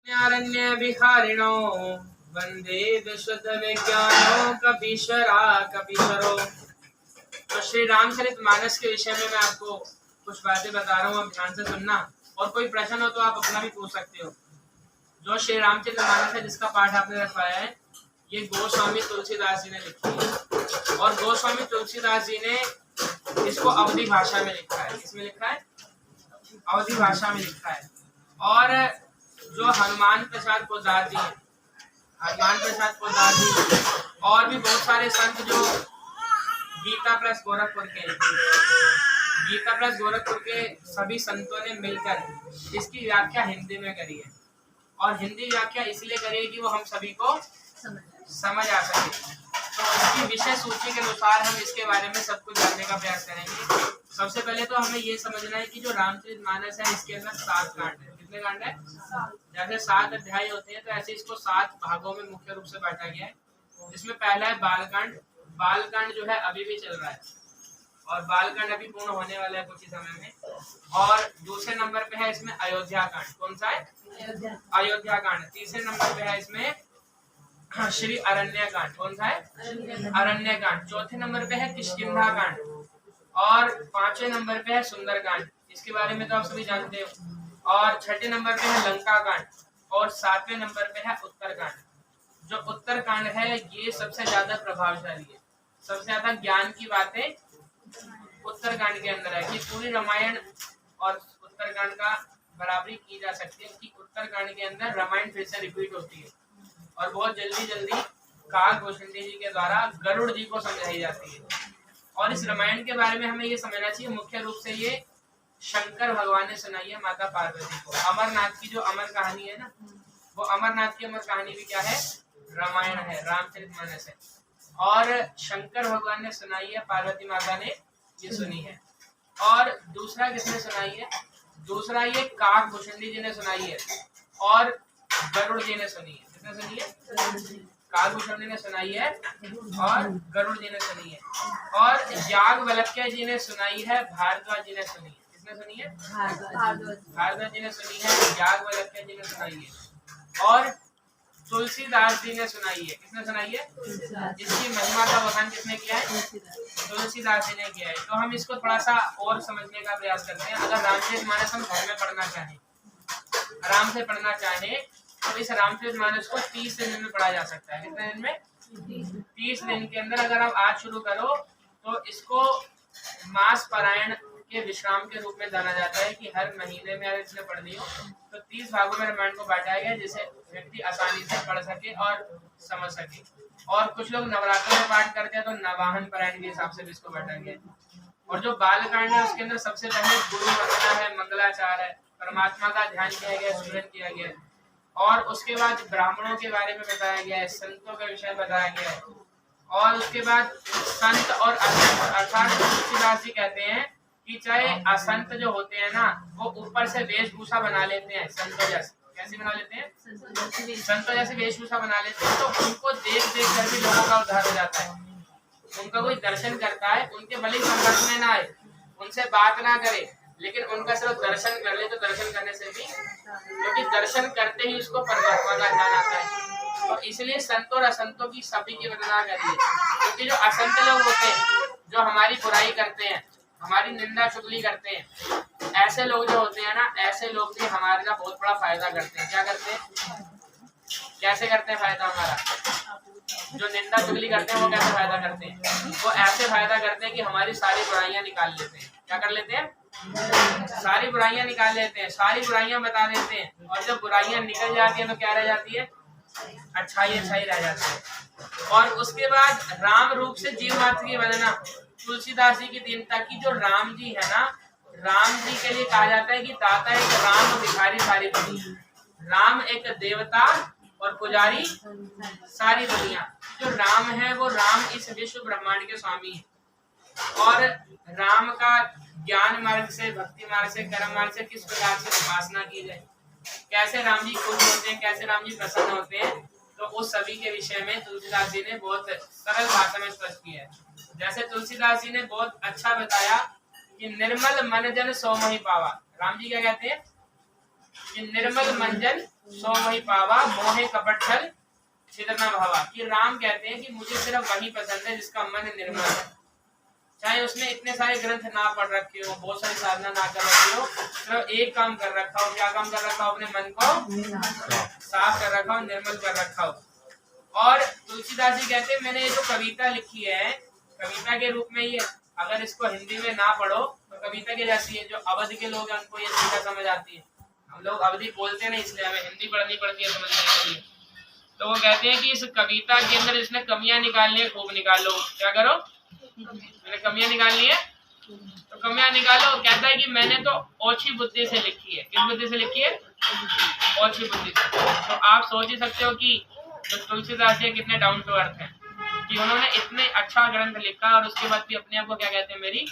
अरण्य विहारिणो वंदे विशुद्ध विज्ञानो कपीश्वरा कपीश्वरो। तो श्री रामचरित मानस के विषय में मैं आपको कुछ बातें बता रहा हूँ, आप ध्यान से सुनना। और कोई प्रश्न हो तो आप अपना भी पूछ सकते हो। जो श्री रामचरित मानस है जिसका पाठ आपने रखवाया है, ये गोस्वामी तुलसीदास जी ने लिखी है। और गोस्वामी तुलसीदास जी ने इसको अवधी भाषा में लिखा है। किसमें लिखा है? अवधी भाषा में लिखा है। और जो हनुमान प्रसाद पोद्दार जी हैं, हनुमान प्रसाद पोद्दार जी और भी बहुत सारे संत जो गीता प्लस गोरखपुर के सभी संतों ने मिलकर इसकी व्याख्या हिंदी में करी है। और हिंदी व्याख्या इसलिए करी है कि वो हम सभी को समझ आ सके। तो इसकी विषय सूची के अनुसार हम इसके बारे में सब कुछ जानने का प्रयास करेंगे। सबसे पहले तो हमें ये समझना है कि जो रामचरितमानस है इसके अंदर 7 कांड है। कितने कांड है? जैसे 7 अध्याय होते हैं तो ऐसे इसको 7 भागों में मुख्य रूप से बांटा गया है। जिसमें पहला है बालकांड। बालकांड जो है अभी भी चल रहा है और बालकांड अभी पूर्ण होने वाला है कुछ ही समय में। और दूसरे नंबर पे है इसमें अयोध्या कांड। कौन सा है? अयोध्या कांड। तीसरे नंबर पे है इसमें श्री अरण्य कांड। कौन सा है? अरण्य कांड। चौथे नंबर पे है किष्किंधा कांड। और 5वें नंबर पे है सुंदर कांड। इसके बारे में तो आप सभी जानते हो। और 6ठे नंबर पे है लंका कांड। और 7वें नंबर पे है उत्तर कांड। जो उत्तर कांड है ये सबसे ज्यादा प्रभावशाली है। सबसे ज्यादा ज्ञान की बातें उत्तर कांड के अंदर है। कि पूरी रामायण और उत्तर कांड का बराबरी की जा सकती है कि उत्तर कांड के अंदर रामायण फिर से रिपीट होती है और बहुत जल्दी काकभूषण जी के द्वारा गरुड़ जी को समझाई जाती है। और इस रामायण के बारे में हमें ये समझना चाहिए, मुख्य रूप से ये शंकर भगवान ने सुनाई है माता पार्वती को। अमरनाथ की जो अमर कहानी है ना, वो अमरनाथ की अमर कहानी भी क्या है? रामायण है, रामचरितमानस है। और शंकर भगवान ने सुनाई है, पार्वती माता ने ये सुनी है। और दूसरा किसने सुनाई है? दूसरा ये काकभूषण जी ने सुनाई है और गरुड़ जी ने सुनी है। किसने सुनी है? काकभूषण जी ने सुनाई है और गरुड़ जी ने सुनी है। और याज्ञवल्क्य जी ने सुनाई है, भारद्वाज जी ने सुनी है। किसने सुनी है? भारद्वाज जी ने सुनी है, याज्ञवल्क्य जी ने सुनाई है और तुलसीदास जी ने सुनाई है। किसने सुनाई है? इसकी महिमा का बखान किसने किया है? तुलसीदास जी ने किया है। तो हम इसको थोड़ा सा और समझने का प्रयास करते हैं। अगर रामचरितमानस हम घर में पढ़ना चाहें, आराम से पढ़ना चाहें, तो इस रामचरितमानस को 30 दिन में पढ़ा जा सकता है। कितने दिन में? 30 दिन के अंदर अगर आप आज शुरू करो तो इसको मास पारायण के विश्राम के रूप में जाना जाता है। कि हर महीने में अगर इसने पढ़नी हो तो 30 भागों में रामायण को बांटा गया जिसे व्यक्ति आसानी से पढ़ सके और समझ सके। और कुछ लोग नवरात्र में पाठ करते हैं तो नवाहन पारायण के हिसाब से भी इसको बांटा गया। और जो बालकांड है उसके अंदर सबसे पहले गुरु वंदना है, मंगलाचार है, परमात्मा का ध्यान किया गया, स्मरण किया गया। और उसके बाद ब्राह्मणों के बारे में बताया गया है, संतों का विषय बताया गया है। और उसके बाद संत और असंत, अर्थात तुलसीदास जी कहते हैं कि चाहे असंत जो होते हैं ना, वो ऊपर से वेशभूषा बना लेते हैं संतों जैसे। कैसे बना लेते हैं? संतों जैसे वेशभूषा बना लेते हैं। तो उनको देख कर भी लोगों का उद्धार हो जाता है। उनका कोई दर्शन करता है, उनके भले संपर्क में ना आए, उनसे बात ना करे, लेकिन उनका सिर्फ दर्शन कर ले तो दर्शन करने से भी, क्योंकि दर्शन करते ही उसको परमात्मा का ध्यान आता है। तो इसलिए संतों और असंतों की सभी की वंदना करिए। क्योंकि जो असंत लोग होते हैं, जो हमारी बुराई करते हैं, हमारी निंदा चुगली करते हैं, ऐसे लोग जो होते हैं ना, ऐसे लोग भी हमारे ना बहुत बड़ा फायदा करते हैं। क्या करते हैं? कैसे करते हैं फायदा हमारा? जो निंदा चुगली करते हैं वो कैसे फायदा करते हैं? वो ऐसे फायदा करते हैं कि हमारी सारी बुराइयां निकाल लेते हैं। क्या कर लेते हैं? सारी बुराइयां निकाल लेते हैं, सारी बुराइयां बता देते हैं। और जब बुराइयां निकल जाती है तो क्या रह जाती है? अच्छाई रह जाती है। और उसके बाद राम रूप से जीव मात्र की वंदना। तुलसीदास जी की दीनता की, जो राम जी है ना, राम जी के लिए कहा जाता है कि दाता एक राम भिखारी सारी दुनिया। राम एक देवता और पुजारी सारी दुनिया। जो राम है वो राम इस विश्व ब्रह्मांड के स्वामी है। और राम का ज्ञान मार्ग से, भक्ति मार्ग से, कर्म मार्ग से किस प्रकार से उपासना की जाए, कैसे राम जी खुश होते हैं, कैसे राम जी प्रसन्न होते हैं, तो उस सभी के विषय में तुलसीदास जी ने बहुत सरल भाषा में स्पष्ट किया है। जैसे तुलसीदास जी ने बहुत अच्छा बताया कि निर्मल मन जन सो मही पावा। राम जी क्या कहते हैं? कि निर्मल मन जन सो वही पावा मोहे कपट छल छिद्र न भावा। कि राम कहते हैं कि मुझे सिर्फ वही पसंद है जिसका मन निर्मल है, चाहे उसने इतने सारे ग्रंथ ना पढ़ रखे हो, बहुत सारी साधना ना कर रखी हो, सिर्फ एक काम कर रखा हो। क्या काम कर रखा हो? अपने मन को साफ कर रखा हो, निर्मल कर रखा हो। और तुलसीदास जी कहते हैं मैंने ये जो कविता लिखी है, कविता के रूप में ये, अगर इसको हिंदी में ना पढ़ो तो कविता के जैसी है। जो अवध के लोग हैं उनको ये सीधा समझ आती है, हम लोग अवधी बोलते नहीं, इसलिए हमें हिंदी पढ़नी पड़ती है समझने के लिए। तो वो कहते हैं कि इस कविता के अंदर जिसने कमियां निकालनी है खूब निकालो। क्या करो? मैंने कमियां निकालनी है तो कमियां निकालो। कहता है कि मैंने तो ओछी बुद्धि से लिखी है। किस बुद्धि से लिखी है? ओछी बुद्धि से। तो आप सोच ही सकते हो कि जो तुलसीदास जी कितने डाउन टू अर्थ हैं, कि उन्होंने इतने अच्छा ग्रंथ लिखा और उसके बाद भी अपने आप को क्या कहते हैं, मेरी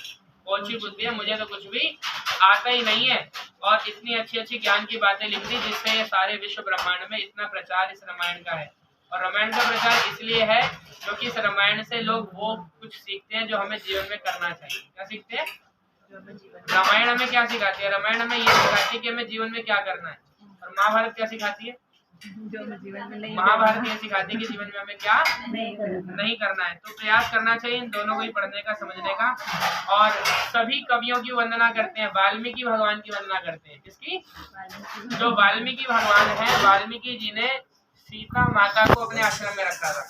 ओछी बुद्धि है, मुझे तो कुछ भी आता ही नहीं है। और इतनी अच्छी अच्छी ज्ञान की बातें लिख दी जिससे ये सारे विश्व ब्रह्मांड में इतना प्रचार इस रामायण का है। और रामायण का प्रचार इसलिए है क्योंकि इस रामायण से लोग वो कुछ सीखते हैं जो हमें जीवन में करना चाहिए। क्या सीखते हैं? रामायण हमें क्या सिखाती है? रामायण हमें ये सिखाती है कि हमें जीवन में क्या करना है। और महाभारत क्या सिखाती है? महाभारत ये सिखाती है कि जीवन में हमें क्या नहीं करना है। तो प्रयास करना चाहिए इन दोनों को ही पढ़ने का, समझने का। और सभी कवियों की वंदना करते हैं, वाल्मीकि भगवान की वंदना करते हैं। किसकी? जो वाल्मीकि भगवान है, वाल्मीकि जी ने सीता माता को अपने आश्रम में रखा था।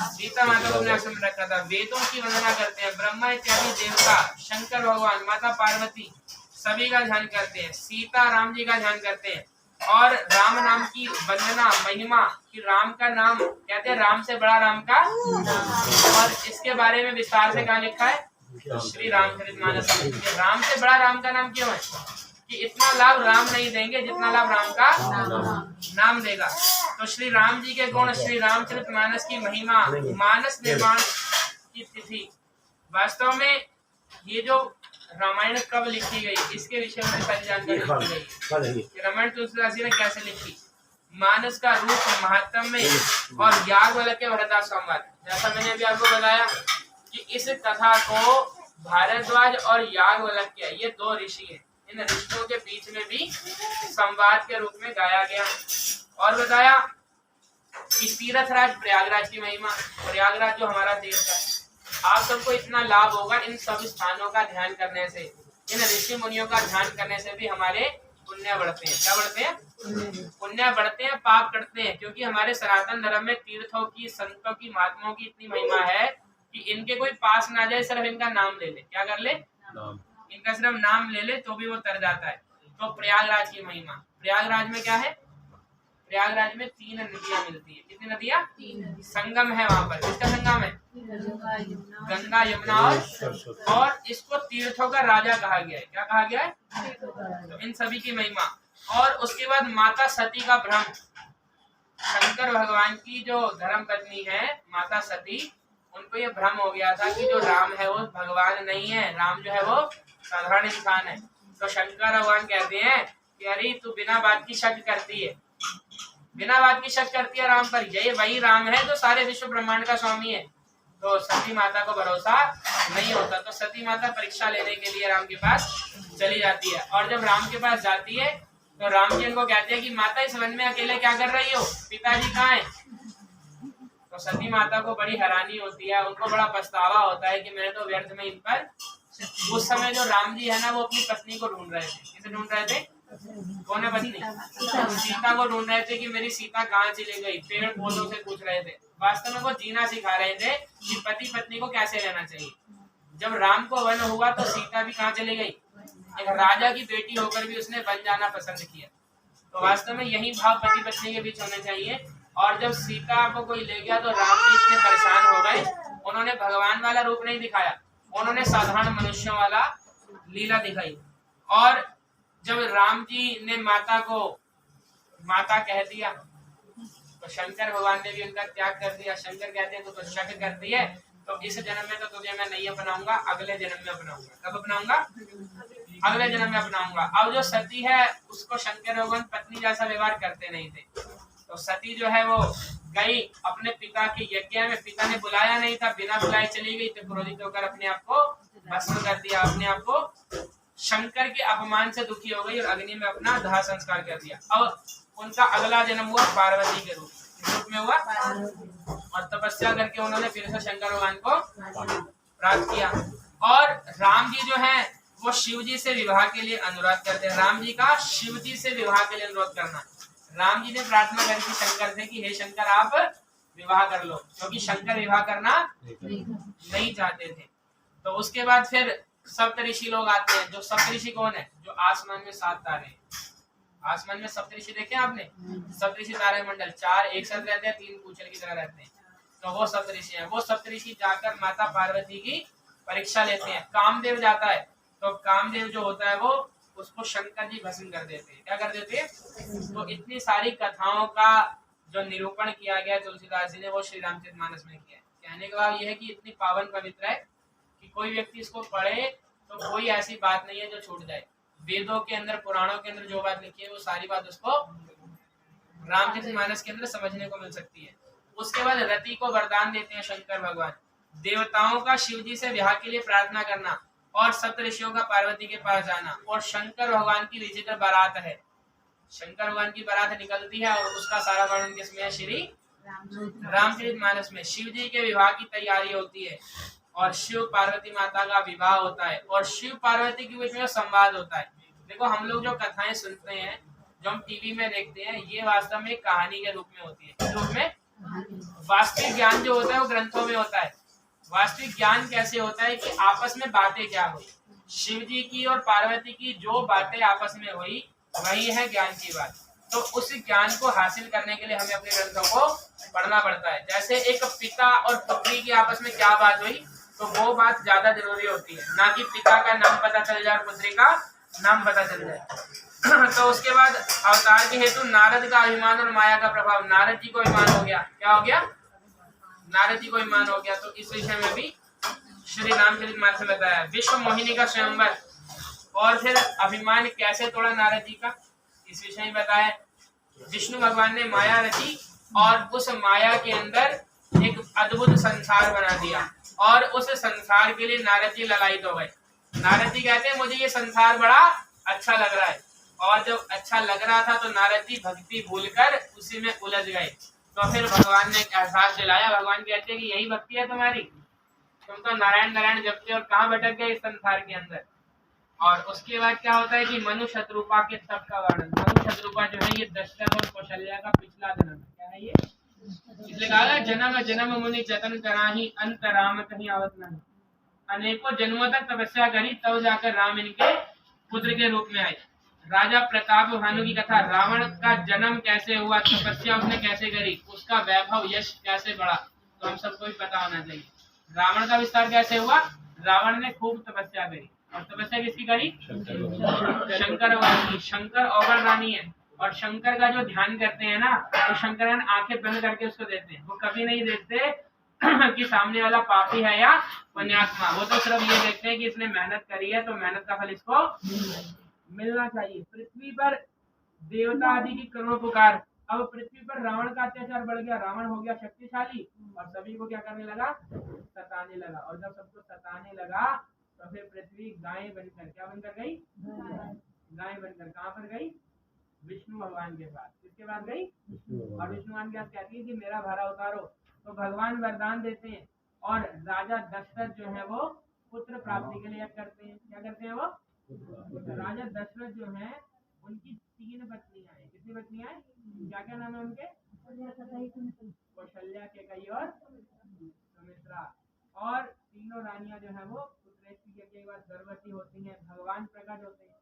सीता माता को अपने आश्रम में रखा था। वेदों की वंदना करते हैं, ब्रह्मा इत्यादि देवता, शंकर भगवान, माता पार्वती, सभी का ध्यान करते हैं। सीता राम जी का ध्यान करते हैं। और राम नाम की वंदना, महिमा, कि राम का नाम कहते हैं राम से बड़ा राम का। और इसके बारे में विस्तार से कहा लिखा है श्री रामचरितमानस में। राम से बड़ा राम का नाम क्यों है? कि इतना लाभ राम नहीं देंगे जितना लाभ राम का नाम देगा। तो श्री राम जी के गुण, श्री रामचरितमानस की महिमा, मानस निर्माण की तिथि। वास्तव में ये जो रामायण कब लिखी गई इसके विषय में सारी जानकारी लिखी गई। रामायण तुलसीदास जी ने कैसे लिखी, मानस का रूप, महात्म्य और याज्ञवल्क्य के भरतदास संवाद। जैसा मैंने अभी आपको बताया कि इस कथा को भारद्वाज और याज्ञवल्क्य, ये दो ऋषि हैं, इन ऋषियों के बीच में भी संवाद के रूप में गाया गया। और बताया कि तीर्थराज प्रयागराज की महिमा, प्रयागराज जो हमारा तीर्थ है, आप सबको इतना लाभ होगा इन सब स्थानों का ध्यान करने से, इन ऋषि मुनियों का ध्यान करने से भी हमारे पुण्य बढ़ते हैं। क्या बढ़ते हैं? पुण्य बढ़ते हैं, पाप कटते हैं। क्योंकि हमारे सनातन धर्म में तीर्थों की, संतों की, महात्माओं की इतनी महिमा है कि इनके कोई पास ना जाए, सिर्फ इनका नाम ले ले। क्या कर ले? इनका सिर्फ नाम ले ले तो भी वो तर जाता है। तो प्रयागराज की महिमा, प्रयागराज में क्या है? प्रयागराज में 3 नदियां मिलती है। कितनी नदियां? 3 संगम है वहां पर। किसका संगम है? गंगा, यमुना और इसको तीर्थों का राजा कहा गया है। क्या कहा गया है? तो इन सभी की महिमा। और उसके बाद माता सती का भ्रम, शंकर भगवान की जो धर्म पत्नी है माता सती, उनको ये भ्रम हो गया था कि जो राम है वो भगवान नहीं है, राम जो है वो साधारण इंसान है। तो शंकर भगवान कहते हैं कि अरे तू बिना बात की शक करती है, बिना बात की शक करती है राम पर, यही वही राम है जो सारे विश्व ब्रह्मांड का स्वामी है। तो सती माता को भरोसा नहीं होता, तो सती माता परीक्षा लेने के लिए राम के पास चली जाती है। और जब राम के पास जाती है तो राम जी उनको कहते हैं कि माता इस वन में अकेले क्या कर रही हो, पिताजी कहाँ हैं? तो सती माता को बड़ी हैरानी होती है, उनको बड़ा पछतावा होता है कि मैंने तो व्यर्थ में इन पर। उस समय जो राम जी है ना वो अपनी पत्नी को ढूंढ रहे थे। किसे ढूंढ रहे थे? कौन है पत्नी? सीता को ढूंढ रहे थे कि मेरी सीता कहाँ चली गई, पेड़ पौधों से पूछ रहे थे। वास्तव में वो जीना सिखा रहे थे कि पति पत्नी को कैसे रहना चाहिए। जब राम को वन हुआ तो सीता भी कहाँ चली गई? एक राजा की बेटी होकर भी उसने वन जाना पसंद किया। तो वास्तव में यही भाव पति पत्नी के बीच होने चाहिए। और जब सीता को कोई ले गया तो राम जी इतने परेशान हो गए, उन्होंने भगवान वाला रूप नहीं दिखाया, उन्होंने साधारण मनुष्यों वाला लीला दिखाई। और जब राम जी ने माता को माता कह दिया तो शंकर भगवान ने भी उनका त्याग कर दिया। शंकर कहते हैं तो शक करती है, तो इस जन्म में तो तुझे मैं नहीं अपनाऊंगा, अगले जन्म में अपनाऊंगा। कब अपनाऊंगा? अगले जन्म में अपनाऊंगा। अब जो सती है उसको शंकर भगवान पत्नी जैसा व्यवहार करते नहीं थे, तो सती जो है वो गई अपने पिता के यज्ञ में, पिता ने बुलाया नहीं था, बिना बुलाए चली गई, तो क्रोधित होकर अपने आप को भस्म कर दिया, अपने आप को शंकर के अपमान से दुखी हो गई और अग्नि में अपना दाह संस्कार कर दिया। अब उनका अगला जन्म हुआ पार्वती के रूप में हुआ, और तपस्या करके उन्होंने फिर से शंकर भगवान को प्राप्त किया। और राम जी जो है वो शिव जी से विवाह के लिए अनुरोध करते हैं। राम जी का शिव जी से विवाह के लिए अनुरोध करना, राम जी ने प्रार्थना करी थी शंकर से कि हे शंकर आप विवाह कर लो, क्योंकि शंकर विवाह करना नहीं चाहते थे। तो उसके बाद फिर सप्तऋषि लोग आते हैं। जो सप्तऋषि कौन है? जो आसमान में 7 तारे हैं। आसमान में सप्तऋषि देखे आपने? सप्तऋषि तारे मंडल 4 एक साथ रहते हैं, 3 पूछल की तरह रहते हैं, तो वो सप्तऋषि हैं। वो सप्तऋषि जाकर माता पार्वती की परीक्षा लेते हैं। कामदेव जाता है, तो कामदेव जो होता है वो उसको शंकर जी भस्म कर देते हैं। क्या कर देते हैं? तो इतनी सारी कथाओं का जो निरूपण किया गया तुलसीदास जी ने, वो श्री रामचरितमानस में किया है। कहने का भाव यह है कि इतनी पावन पवित्र है कि कोई व्यक्ति इसको पढ़े तो कोई ऐसी बात नहीं है जो छूट जाए। वेदों के अंदर, पुराणों के अंदर जो बात लिखी है वो सारी बात उसको रामचरितमानस के अंदर समझने को मिल सकती है। उसके बाद रति को वरदान देते हैं शंकर भगवान। देवताओं का शिव जी से विवाह के लिए प्रार्थना करना, और सप्तऋषियों का पार्वती के पास जाना, और शंकर भगवान की विचित्र बारात है। शंकर भगवान की बारात निकलती है और उसका सारा वर्णन किसमें है? श्री रामचरितमानस में। शिव जी के विवाह की तैयारी होती है और शिव पार्वती माता का विवाह होता है, और शिव पार्वती के बीच में संवाद होता है। देखो हम लोग जो कथाएं सुनते हैं, जो हम टीवी में देखते हैं, ये वास्तव में कहानी के रूप में होती है। किस रूप में? वास्तविक ज्ञान जो होता है वो ग्रंथों में होता है। वास्तविक ज्ञान कैसे होता है कि आपस में बातें क्या हुई, शिव जी की और पार्वती की जो बातें आपस में हुई वही है ज्ञान की बात। तो उस ज्ञान को हासिल करने के लिए हमें अपने ग्रंथों को पढ़ना पड़ता है। जैसे एक पिता और पुत्री की आपस में क्या बात हुई, तो वो बात ज्यादा जरूरी होती है, ना कि पिता का नाम पता चल जाए और पुत्री का नाम पता चल जाए। तो उसके बाद अवतार के हेतु नारद का अभिमान और माया का प्रभाव। नारद जी को अभिमान हो गया। क्या हो गया? नारद जी को अभिमान हो गया। तो इस विषय में भी श्री रामचरितमानस में बताया। विश्व मोहिनी का स्वयंवर, और फिर अभिमान कैसे तोड़ा नारद जी का, इस विषय में बताया। विष्णु भगवान ने माया रची और उस माया के अंदर एक अद्भुत संसार बना दिया, और उस संसार के लिए नारद जी ललायित हो गए। नारद जी कहते हैं मुझे ये संसार बड़ा अच्छा लग रहा है, और जब अच्छा लग रहा था तो नारद जी भक्ति भूलकर उसी में उलझ गए। तो फिर भगवान ने एहसास दिलाया। भगवान कहते हैं कि यही भक्ति है तुम्हारी, तुम तो नारायण नारायण जपते और कहाँ भटक गए इस संसार के अंदर। और उसके बाद क्या होता है कि मनु शत्रुपा के तप का वर्णन। मनु शत्रुपा जो है ये दशरथ और कौशल्या का पिछला जन्म है। क्या है ये? इसलिए कहा जन्म जन्म मुनि जतन कराही, अंत राम कहीं आवत नहीं। अनेकों जन्मों तक तपस्या करी, तब जाकर राम इनके पुत्र के रूप में आए। राजा प्रताप भानु की कथा। रावण का जन्म कैसे हुआ, तपस्या उसने कैसे करी, उसका वैभव यश कैसे बढ़ा, तो हम सबको भी पता होना चाहिए। रावण का विस्तार कैसे हुआ? रावण ने खूब तपस्या करी, और तपस्या किसकी करी? शंकर भगवान की। शंकर अवर रानी है, और शंकर का जो ध्यान करते हैं ना, तो शंकर आंखें बंद करके उसको देते हैं। वो कभी नहीं देखते कि सामने वाला पापी है या पुण्यात्मा। वो तो सिर्फ ये देखते हैं कि इसने मेहनत करी है तो मेहनत का फल इसको मिलना चाहिए। पृथ्वी पर देवता आदि की करोड़ पुकार। अब पृथ्वी पर रावण का अत्याचार बढ़ गया। रावण हो गया शक्तिशाली और सभी को क्या करने लगा? सताने लगा। और जब सबको सताने लगा तो फिर पृथ्वी गाय बनकर क्या बनकर गई? गाय बनकर कहाँ पर गई? विष्णु भगवान के पास। किसके पास गई? और विष्णु भगवान क्या कहती है कि मेरा भारा उतारो। तो भगवान वरदान देते हैं, और राजा दशरथ जो है वो पुत्र प्राप्ति के लिए करते हैं। क्या करते हैं वो? राजा दशरथ जो है उनकी 3 पत्नियां हैं। कितनी पत्नियां हैं? क्या क्या नाम है उनके? कौशल्या, केकई और सुमित्रा। और तीनों रानियां जो है वो पुत्रेष्टि के बाद गर्भवती होती हैं। भगवान प्रकट होते हैं,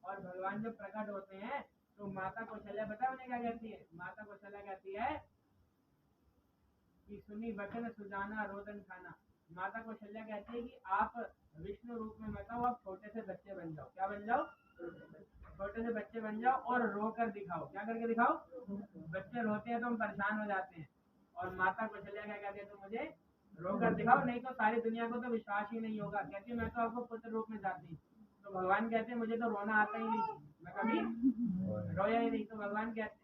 और भगवान जब प्रकट होते हैं तो माता कौशल्या बता उन्हें क्या कहती है? माता कौशल्या कहती है कि सुनी वचन सुजाना रोदन खाना। माता कौशल्या कहती है कि आप विष्णु रूप में मत आओ, आप छोटे से बच्चे बन जाओ। क्या बन जाओ? छोटे से बच्चे बन जाओ और रो कर दिखाओ। क्या करके दिखाओ? बच्चे रोते हैं तो हम परेशान हो जाते हैं, और माता कौशल्या क्या कहती है? तो मुझे रो कर दिखाओ, नहीं तो सारी दुनिया को तो विश्वास ही नहीं होगा। कहती है मैं तो आपको पुत्र रूप में चाहती हूँ। तो भगवान कहते हैं मुझे तो रोना आता ही नहीं, मैं कभी रोया ही नहीं। तो भगवान कहते,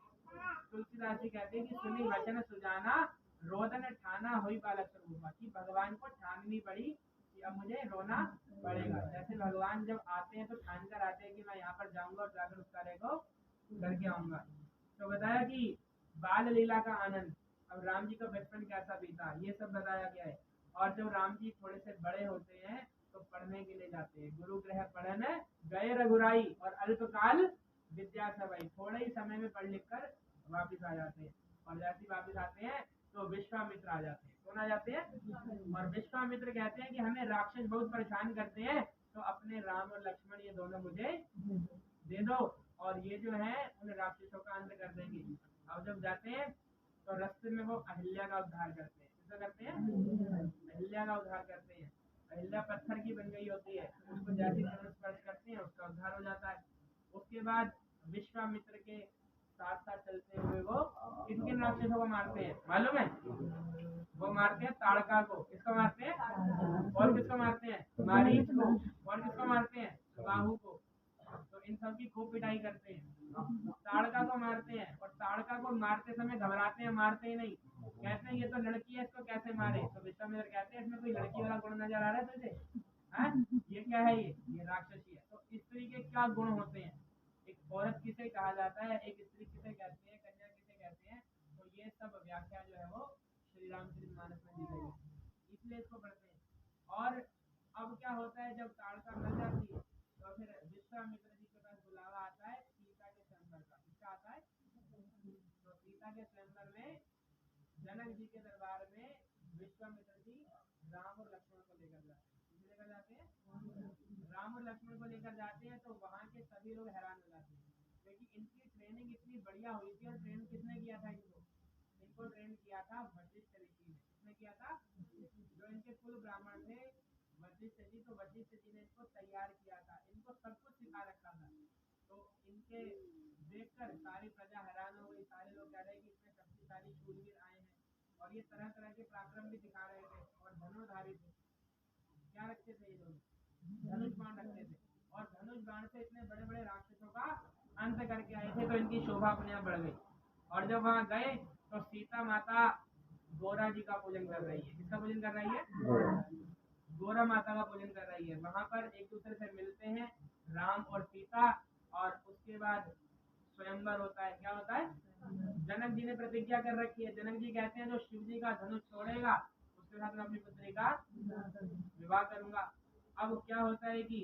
तुलसीदास जी कहते हैं कि सुनी वचन सुजाना रोदन ठाना हुई बालक स्वरूप। कि भगवान को ठाननी पड़ी कि कि अब मुझे रोना पड़ेगा। जैसे भगवान जब आते हैं तो ठान कर आते हैं कि मैं यहाँ पर जाऊंगा और जाकर उस कार्य को करके आऊंगा। तो बताया कि बाल लीला का आनंद, अब राम जी का बचपन कैसा बीता ये सब बताया गया है। और जब राम जी थोड़े से बड़े होते हैं तो पढ़ने के लिए जाते हैं, गुरु गृह पढ़न गए रघुराई और अल्पकाल विद्या सवाई, थोड़े ही समय में पढ़ लिख कर वापिस आ जाते हैं। और जैसे वापिस आते हैं तो विश्वामित्र आ जाते हैं। कौन आ जाते हैं? और विश्वामित्र कहते हैं कि हमें राक्षस बहुत परेशान करते हैं, तो अपने राम और लक्ष्मण ये दोनों मुझे दे दो और ये जो है उन राक्षसों का अंत कर देंगे। अब जब जाते हैं तो रास्ते में वो अहिल्या का उद्धार करते हैं। क्या करते हैं? अहिल्या का उद्धार करते हैं। अहिल्या पत्थर की बन गई होती है, उसको जैसे धनुष स्पर्श करते हैं उसका उद्धार हो जाता है। उसके बाद विश्वामित्र के साथ साथ चलते हुए वो किन किन राक्षसों को मारते हैं मालूम है? वो मारते हैं ताड़का को। किसको मारते हैं? और किसको मारते हैं? मारीच को। और किसको मारते हैं? बाहु को। तो इन सब की खूब पिटाई करते हैं। ताड़का को मारते हैं और ताड़का को मारते समय घबराते हैं, मारते ही नहीं, कहते हैं ये तो लड़की है, इसको कैसे मारे? तो विश्वामित्र कहते हैं इसमें कोई लड़की वाला गुण नजर आ रहा है तुझे? ये क्या है? ये राक्षसी है। तो स्त्री के क्या गुण होते हैं, एक औरत किसे कहा जाता है, एक स्त्री किसे कहते हैं, कन्या किसे कहते हैं, तो ये सब व्याख्या जो है वो श्री रामचरितमानस में दी गई है, इसलिए इसको पढ़ते हैं। और अब क्या होता है, जब ताड़का मर जाती है तो फिर विश्वामित्र जी के पास बुलावा आता है सीता के स्वयंवर का। किसका आता है? तो सीता के स्वयंवर में जनक जी के दरबार में विश्वामित्र जी राम और लक्ष्मण को लेकर जाते हैं। किसे लेकर जाते हैं? राम और लक्ष्मण को लेकर जाते हैं। तो वहाँ के सभी लोग हैरान हो जाते हैं क्योंकि इनकी ट्रेनिंग इतनी बढ़िया हुई थी। और ट्रेन किसने किया था इनको ट्रेन किया था वशिष्ठ ऋषि ने। किसने किया था? जो इनके कुल ब्राह्मण थे वशिष्ठ जी, तो वशिष्ठ जी ने इनको तैयार किया था, इनको सब कुछ सिखा रखा था। तो इनके देखकर सारी प्रजा हैरान हो गई। सारे लोग कह रहे कि इतने शक्तिशाली शूरवीर आए हैं और ये तरह तरह के पराक्रम भी दिखा रहे थे और धनुर्धारी थे। क्या रखते थे ये लोग? धनुष बाण रखते थे और धनुष बाण से इतने बड़े बड़े राक्षसों का अंत करके आए थे। तो इनकी शोभा अपने आप बढ़ गई। और जब वहाँ गए तो सीता माता गोरा जी का पूजन कर रही है। किसका पूजन कर रही है? गोरा माता का पूजन कर रही है। वहाँ पर एक दूसरे से मिलते हैं राम और सीता। और उसके बाद स्वयंवर होता है। क्या होता है? जनक जी ने प्रतिज्ञा कर रखी है। जनक जी कहते हैं जो शिव जी का धनुष छोड़ेगा उसके साथ मैं अपनी पुत्री का विवाह करूंगा। अब क्या होता है कि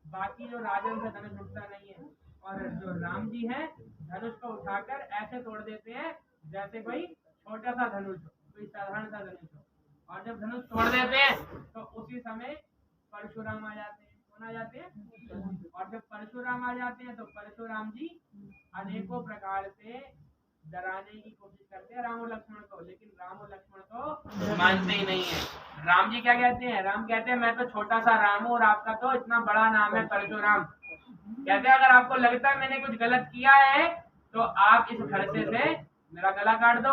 बाकी जो राजन से धनुष उठता नहीं है और जो राम जी हैं धनुष को उठाकर ऐसे तोड़ देते हैं जैसे कोई छोटा सा धनुष हो, कोई साधारण सा धनुष हो। और जब धनुष तोड़ देते हैं तो उसी समय परशुराम आ जाते हैं। कौन आ जाते हैं? और जब परशुराम आ जाते हैं तो परशुराम जी अनेकों प्रकार से डराने की कोशिश करते हैं राम और लक्ष्मण को, लेकिन राम और लक्ष्मण तो मानते ही नहीं है। राम जी क्या कहते हैं? राम कहते हैं मैं तो छोटा सा राम हूँ और आपका तो इतना बड़ा नाम है परशुराम। कहते हैं अगर आपको लगता है मैंने कुछ गलत किया है तो आप इस फरसे से मेरा गला काट दो।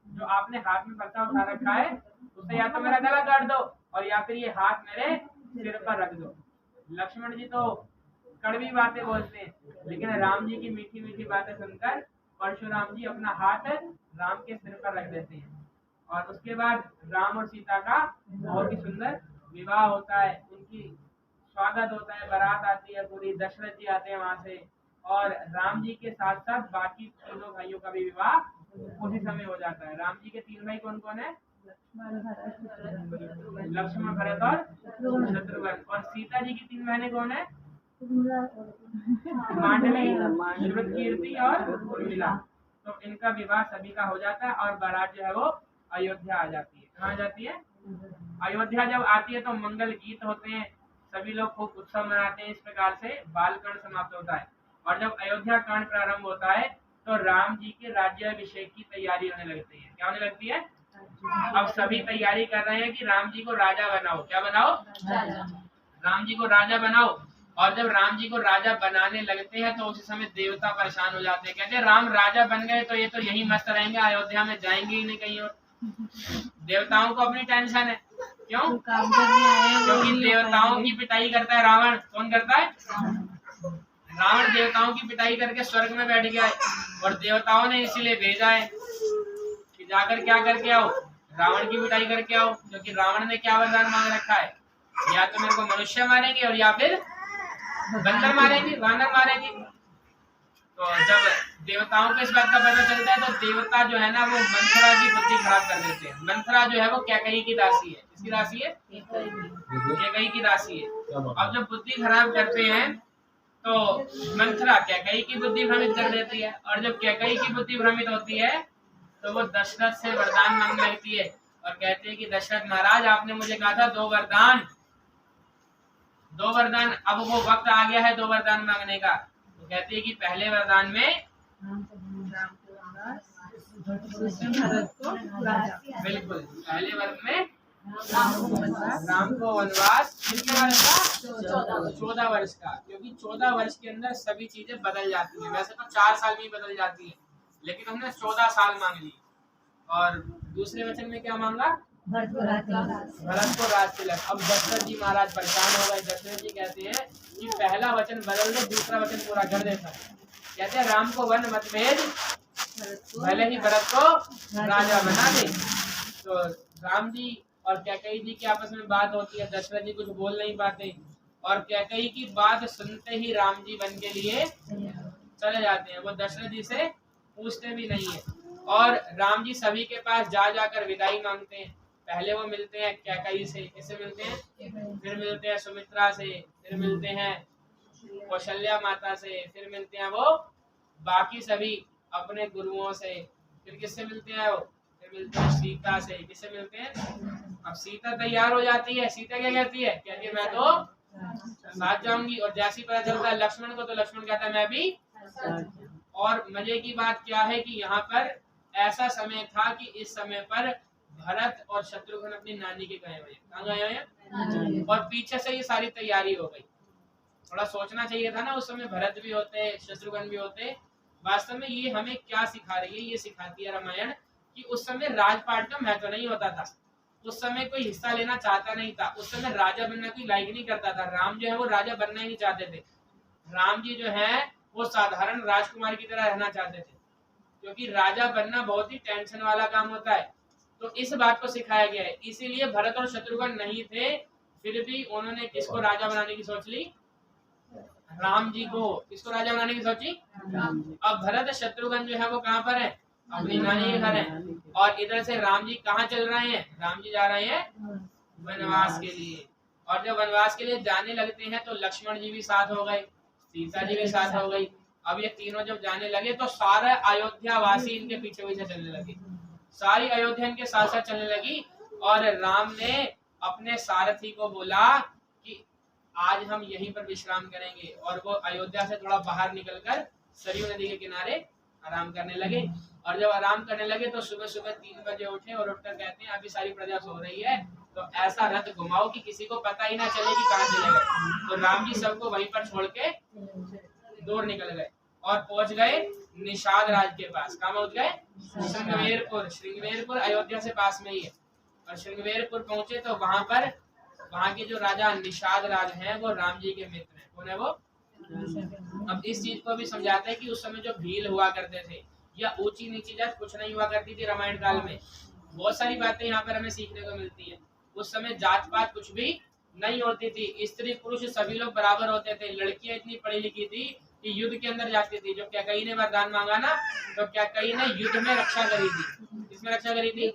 जो आपने हाथ में फरसा उठा रखा है उससे या तो मेरा गला काट दो और या फिर ये हाथ मेरे सिर पर रख दो। लक्ष्मण जी तो कड़वी बातें बोलते हैं, लेकिन राम जी की मीठी मीठी बातें सुनकर परशुराम जी अपना हाथ राम के सिर पर रख देते हैं। और उसके बाद राम और सीता का बहुत ही सुंदर विवाह होता है। उनकी स्वागत होता है, बारात आती है पूरी, दशरथ जी आते हैं वहां से। और राम जी के साथ साथ बाकी तीनों भाइयों का भी विवाह उसी समय हो जाता है। राम जी के 3 भाई कौन कौन है? लक्ष्मण, भरत और शत्रुघ्न। और सीता जी की 3 बहनें कौन है? मांडवी, श्रुतकीर्ति और उर्मिला। तो इनका विवाह सभी का हो जाता है और बारात जो है वो अयोध्या आ जाती है। कहाँ जाती है? अयोध्या जब आती है तो मंगल गीत होते हैं, सभी लोग खूब उत्सव मनाते हैं। इस प्रकार से बालकांड समाप्त होता है। और जब अयोध्या कांड प्रारंभ होता है तो राम जी के राज्याभिषेक की तैयारी होने लगती है। क्या होने लगती है? अब सभी तैयारी कर रहे हैं कि राम जी को राजा बनाओ। क्या बनाओ? राम जी को राजा बनाओ। और जब राम जी को राजा बनाने लगते हैं तो उसी समय देवता परेशान हो जाते हैं, कहते हैं राम राजा बन गए तो ये तो यही मस्त रहेंगे, अयोध्या में जाएंगे ही नहीं कहीं और। देवताओं को अपनी टेंशन है। क्यों? क्योंकि देवताओं की पिटाई करता है रावण। कौन करता है? रावण देवताओं की पिटाई करके स्वर्ग में बैठ गया है और देवताओं ने इसीलिए भेजा है कि जाकर क्या करके आओ, रावण की पिटाई करके आओ, क्योंकि रावण ने क्या वरदान मांग रखा है, या तो मेरे को मनुष्य मारेंगे और या फिर बंदर मारेंगे, वानर मारेंगे। तो जब देवताओं को इस बात का पता चलता है तो देवता जो है ना वो मंथरा की बुद्धि खराब कर देते हैं। मंथरा जो है वो कैकई की दासी है। किसकी दासी है? कैकई की दासी है। अब जब बुद्धि खराब करते हैं तो मंथरा कैकई की बुद्धि भ्रमित कर देती है, और जब कैकई की बुद्धि भ्रमित होती है तो वो दशरथ से वरदान मांगने लगती है और कहती है कि दशरथ महाराज आपने मुझे कहा था दो वरदान, अब वो वक्त आ गया है दो वरदान मांगने का। तो कहती है कि पहले वरदान में बिल्कुल पहले वर्ग में राम को वनवास कितने वर्ष का? 14 वर्ष का, क्योंकि 14 वर्ष के अंदर सभी चीजें बदल जाती हैं। वैसे तो 4 साल में ही बदल जाती है, लेकिन हमने 14 साल मांग ली। और दूसरे वचन में क्या मांगा? भरत को राज तिलक। अब दशरथ जी महाराज परेशान हो गए। दशरथ जी कहते हैं कि पहला वचन बदल दे, दूसरा वचन पूरा कर देता। कहते हैं राम को वन मत भेज, भले ही भरत को राजा बना दे। तो राम जी और कैकई जी की आपस में बात होती है। दशरथ जी कुछ बोल नहीं पाते और कैकई की बात सुनते ही राम जी वन के लिए चले जाते हैं। वो दशरथ जी से पूछते भी नहीं है और राम जी सभी के पास जा जाकर विदाई मांगते हैं। पहले वो मिलते हैं कैकई से, किससे मिलते हैं? फिर मिलते हैं सुमित्रा से, फिर मिलते हैं कौशल्या माता से, फिर मिलते हैं वो बाकी सभी अपने गुरुओं से। फिर किससे मिलते हैं वो? फिर मिलते हैं सीता से। किससे मिलते हैं? अब सीता तैयार हो जाती है। सीता क्या कहती है? कहती है मैं तो साथ जाऊंगी। और जैसी पता चलता है लक्ष्मण को तो लक्ष्मण कहता है मैं भी। और मजे की बात क्या है कि यहाँ पर ऐसा समय था कि इस समय पर भरत और शत्रुघ्न अपनी नानी के गए हुए। कहाँ गए हुए हैं? और पीछे से ये सारी तैयारी हो गई। थोड़ा सोचना चाहिए था ना, उस समय भरत भी होते, शत्रुघ्न भी होते। वास्तव में ये हमें क्या सिखा रही है? ये सिखाती है रामायण कि उस समय राजपाट का महत्व नहीं होता था। उस समय कोई हिस्सा लेना चाहता नहीं था। उस समय राजा बनना कोई लाइक नहीं करता था। राम जो है वो राजा बनना ही नहीं चाहते थे। राम जी जो है वो साधारण राजकुमार की तरह रहना चाहते थे, क्योंकि राजा बनना बहुत ही टेंशन वाला काम होता है। तो इस बात को सिखाया गया है। इसीलिए भरत और शत्रुघ्न नहीं थे, फिर भी उन्होंने किसको राजा बनाने की सोच ली? राम जी को। किसको राजा बनाने की सोची? अब भरत शत्रुघ्न जो है वो कहाँ पर है? अपनी नानी के घर है। और इधर से राम जी कहाँ चल रहे हैं? राम जी जा रहे हैं वनवास के लिए। और जब वनवास के लिए जाने लगते हैं तो लक्ष्मण जी भी साथ हो गए, सीता जी भी साथ हो गई। अब ये तीनों जब जाने लगे तो सारे अयोध्या वासी इनके पीछे पीछे चलने लगे। सारी अयोध्या इनके साथ साथ चलने लगी। और राम ने अपने सारथी को बोला कि आज हम यहीं पर विश्राम करेंगे। और वो अयोध्या से थोड़ा बाहर निकलकर सरयू नदी के किनारे आराम करने लगे। और जब आराम करने लगे तो सुबह सुबह 3 बजे उठे और उठकर कहते हैं अभी सारी प्रजा सो रही है, तो ऐसा रथ घुमाओ कि किसी को पता ही ना चले कि कहाँ चले गए। तो राम जी सबको वहीं पर छोड़ के दूर निकल गए और पहुंच गए निषाद राज के पास। कहाँ पहुंच गए? श्रृंगवेरपुर। श्रृंगवेरपुर अयोध्या से पास में ही है। और श्रृंगवेरपुर पहुंचे तो वहां के जो राजा निषाद राज हैं वो राम जी के मित्र हैं। कौन है वो? अब इस चीज को भी समझाते हैं कि उस समय जो भील हुआ करते थे या ऊंची नीची जात कुछ नहीं हुआ करती थी। रामायण काल में बहुत सारी बातें यहाँ पर हमें सीखने को मिलती है। उस समय जात पात कुछ भी नहीं होती थी, स्त्री पुरुष सभी लोग बराबर होते थे। लड़कियां इतनी पढ़ी लिखी थी कि युद्ध के अंदर जाती थी। जो कैकई ने वरदान मांगा ना, तो कैकई ने युद्ध में रक्षा करी थी। किसमें रक्षा करी थी?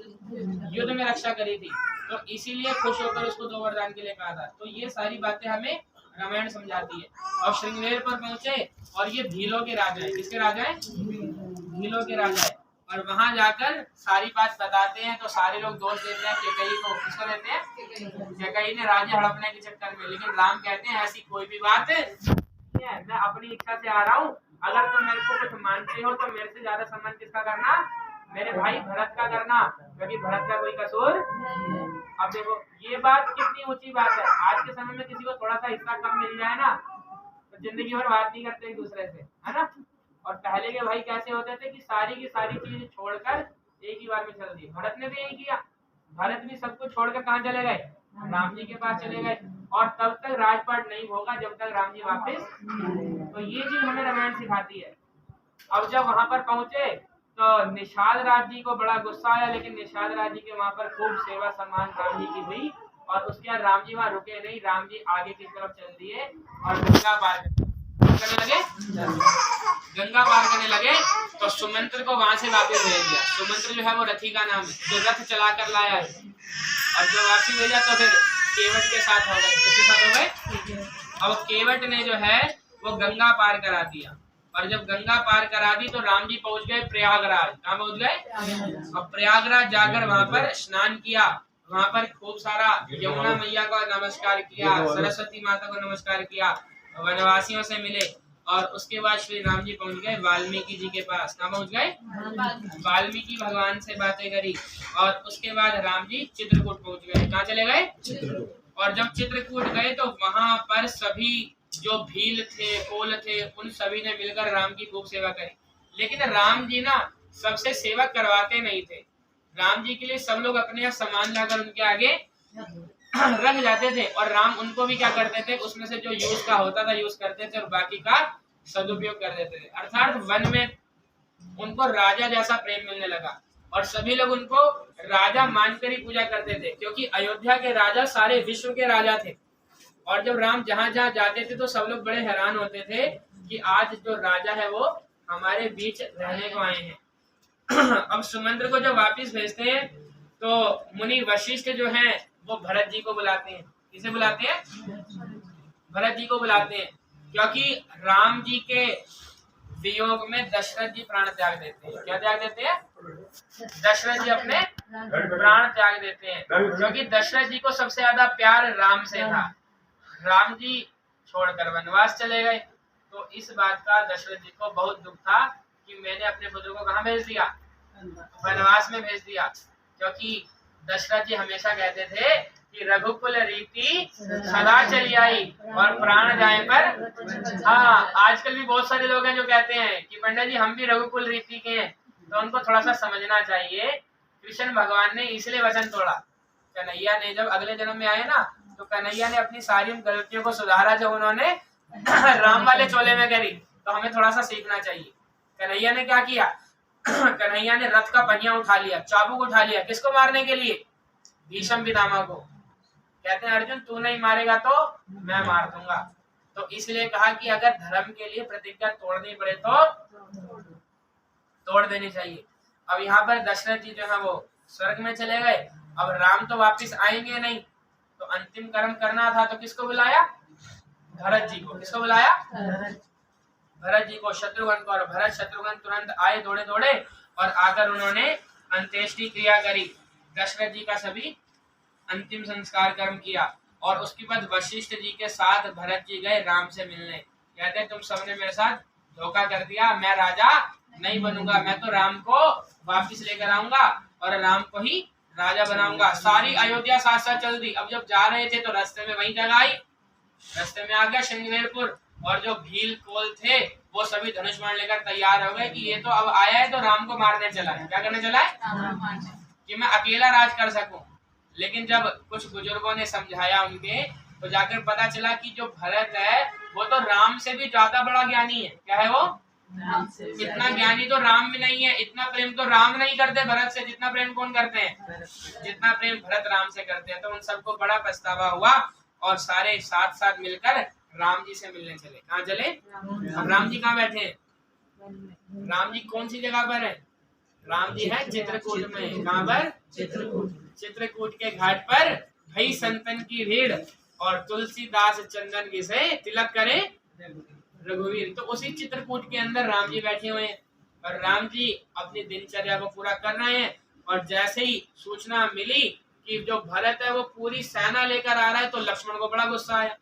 युद्ध में रक्षा करी थी। तो इसीलिए खुश होकर उसको 2 वरदान के लिए कहा था। तो ये सारी बातें हमें रामायण समझाती है। और श्रृंगवेर पर पहुंचे और ये भीलों के राजा है। किसके राजा है? भीलों के राजा है। और वहां जाकर सारी बात बताते हैं तो सारे लोग दोष देते हैं कैकई को। किसको देते हैं? कैकई ने राज्य हड़पने के चक्कर में। लेकिन राम कहते हैं ऐसी कोई भी बात नहीं है, मैं अपनी इच्छा से आ रहा हूँ। अगर तुम मेरे को कुछ मानते हो तो मेरे से ज्यादा सम्मान किसका करना? मेरे भाई भरत का करना, क्योंकि भरत का कोई कसूर। अब देखो ये बात कितनी ऊंची बात है। आज के समय में किसी को थोड़ा सा हिस्सा कम मिल जाए ना तो जिंदगी भर बात नहीं करते एक दूसरे से, है ना। और पहले के भाई कैसे होते थे कि सारी की सारी चीज छोड़कर एक ही बार में चल दी। भरत ने भी यही किया। भरत भी सब कुछ छोड़कर कहाँ चले गए? राम जी के पास चले गए। और तब तक राजपाट नहीं होगा जब तक राम जी वापस। तो ये चीज हमें रामायण सिखाती है। अब जब वहां पर पहुंचे तो निषाद राज जी को बड़ा गुस्सा आया, लेकिन निषाद राज जी के वहां पर खूब सेवा सम्मान राम जी की हुई। और उसके बाद राम जी वहां रुके नहीं, राम जी आगे की तरफ चल दिए और गंगा पार करने लगे। गंगा पार करने लगे तो सुमंत्र को वहां से वापस भेज दिया। सुमंत्र जो है वो रथी का नाम है, जो रथ चला कर लाया है। और जो वापसी भेजा तो फिर केवट के साथ हो गए। किसके साथ हो गए? अब केवट ने जो है वो गंगा पार करा दिया। और जब गंगा पार करा दी तो राम जी पहुंच गए प्रयागराज। कहाँ पहुंच गए? अब प्रयागराज जाकर वहां पर स्नान किया। वहां पर खूब सारा यमुना मैया को नमस्कार किया, सरस्वती माता को नमस्कार किया, वनवासियों से मिले। और उसके बाद श्री राम जी पहुंच गए वाल्मीकि जी के पास। कहाँ पहुंच गए? वाल्मीकि भगवान से बातें करी। और उसके बाद राम जी चित्रकूट पहुंच गए। कहाँ चले गए? और जब चित्रकूट गए तो वहां पर सभी जो भील थे, कोल थे, उन सभी ने मिलकर राम की खूब सेवा करी। लेकिन राम जी ना सबसे सेवा करवाते नहीं थे। राम जी के लिए सब लोग अपने सामान लाकर उनके आगे रख जाते थे। और राम उनको भी क्या करते थे, उसमें से जो यूज का होता था यूज करते थे और बाकी का सदुपयोग कर देते थे। अर्थात वन में उनको राजा जैसा प्रेम मिलने लगा और सभी लोग उनको राजा मानकर ही पूजा करते थे, क्योंकि अयोध्या के राजा सारे विश्व के राजा थे। और जब राम जहां जहां जाते थे तो सब लोग बड़े हैरान होते थे कि आज जो राजा है वो हमारे बीच रहने को आए हैं। अब सुमंत्र को जब वापिस भेजते हैं तो मुनि वशिष्ठ जो हैं वो भरत जी को बुलाते हैं। किसे बुलाते हैं? भरत जी को बुलाते हैं, क्योंकि राम जी के वियोग में दशरथ जी प्राण त्याग देते हैं। क्या त्याग देते हैं? दशरथ जी अपने प्राण त्याग देते हैं, क्योंकि दशरथ जी को सबसे ज्यादा प्यार राम से था। राम जी छोड़कर वनवास चले गए तो इस बात का दशरथ जी को बहुत दुख था कि मैंने अपने पुत्र को कहाँ भेज दिया? वनवास में भेज दिया। क्योंकि दशरथ जी हमेशा कहते थे कि रघुकुल रीति सदा चली आई और प्राण जाए पर। हाँ, आजकल भी बहुत सारे लोग हैं जो कहते हैं कि पंडित जी हम भी रघुकुल रीति के हैं। तो उनको थोड़ा सा समझना चाहिए, कृष्ण भगवान ने इसलिए वचन तोड़ा। कन्हैया ने जब अगले जन्म में आए ना तो कन्हैया ने अपनी सारी गलतियों को सुधारा जो उन्होंने राम वाले चोले में करी। तो हमें थोड़ा सा सीखना चाहिए। कन्हैया ने क्या किया? कन्हैया ने रथ का पहिया उठा लिया, चाबुक उठा लिया। किसको मारने के लिए? भीष्म पितामह को। कहते हैं अर्जुन तू नहीं मारेगा तो मैं मार दूंगा। तो इसलिए कहा कि अगर धर्म के लिए प्रतिज्ञा तोड़नी पड़े तो तोड़ देनी चाहिए। अब यहाँ पर दशरथ जी जो है वो स्वर्ग में चले गए। अब राम तो वापिस आएंगे नहीं, तो अंतिम कर्म करना था तो किसको बुलाया? भरत जी को। किसको बुलाया? भरत जी को, शत्रुघ्न को। और भरत शत्रुघ्न तुरंत आए दौड़े दौड़े और आकर उन्होंने अंत्येष्टि क्रिया करी। दशरथ जी का सभी अंतिम संस्कार कर्म किया। और उसके बाद वशिष्ठ जी के साथ भरत जी गए राम से मिलने। कहते तुम सबने मेरे साथ धोखा कर दिया, मैं राजा नहीं बनूंगा, मैं तो राम को वापिस लेकर आऊंगा और राम को ही राजा बनाऊंगा। सारी अयोध्या साथ साथ चल दी। अब जब जा रहे थे तो रास्ते में वही जगह आई, रास्ते में आ गया श्रृंगेरपुर। और जो भील कोल थे वो सभी धनुष बाण लेकर तैयार हो गए कि ये तो अब आया है तो राम को मारने चला है। क्या करने चला है? कि मैं अकेला राज कर सकूं। लेकिन जब कुछ बुजुर्गों ने समझाया उनके, तो जाकर पता चला कि जो भरत है वो तो राम से भी ज्यादा बड़ा ज्ञानी है। क्या है वो? इतना ज्ञानी तो राम भी नहीं है। इतना प्रेम तो राम नहीं करते भरत से जितना प्रेम कौन करते हैं? जितना प्रेम भरत राम से करते हैं। तो उन सबको बड़ा पछतावा हुआ और सारे साथ साथ मिलकर राम जी से मिलने चले। कहाँ चले? अब राम जी कहाँ बैठे हैं? राम जी कौन सी जगह पर है? राम जी है चित्रकूट में। कहाँ पर? चित्रकूट के घाट पर भई संतन की भीड़ और तुलसीदास चंदन घिसे तिलक करे रघुवीर। तो उसी चित्रकूट के अंदर राम जी बैठे हुए हैं और राम जी अपनी दिनचर्या को पूरा कर रहे हैं। और जैसे ही सूचना मिली कि जो भरत है वो पूरी सेना लेकर आ रहा है तो लक्ष्मण को बड़ा गुस्सा आया।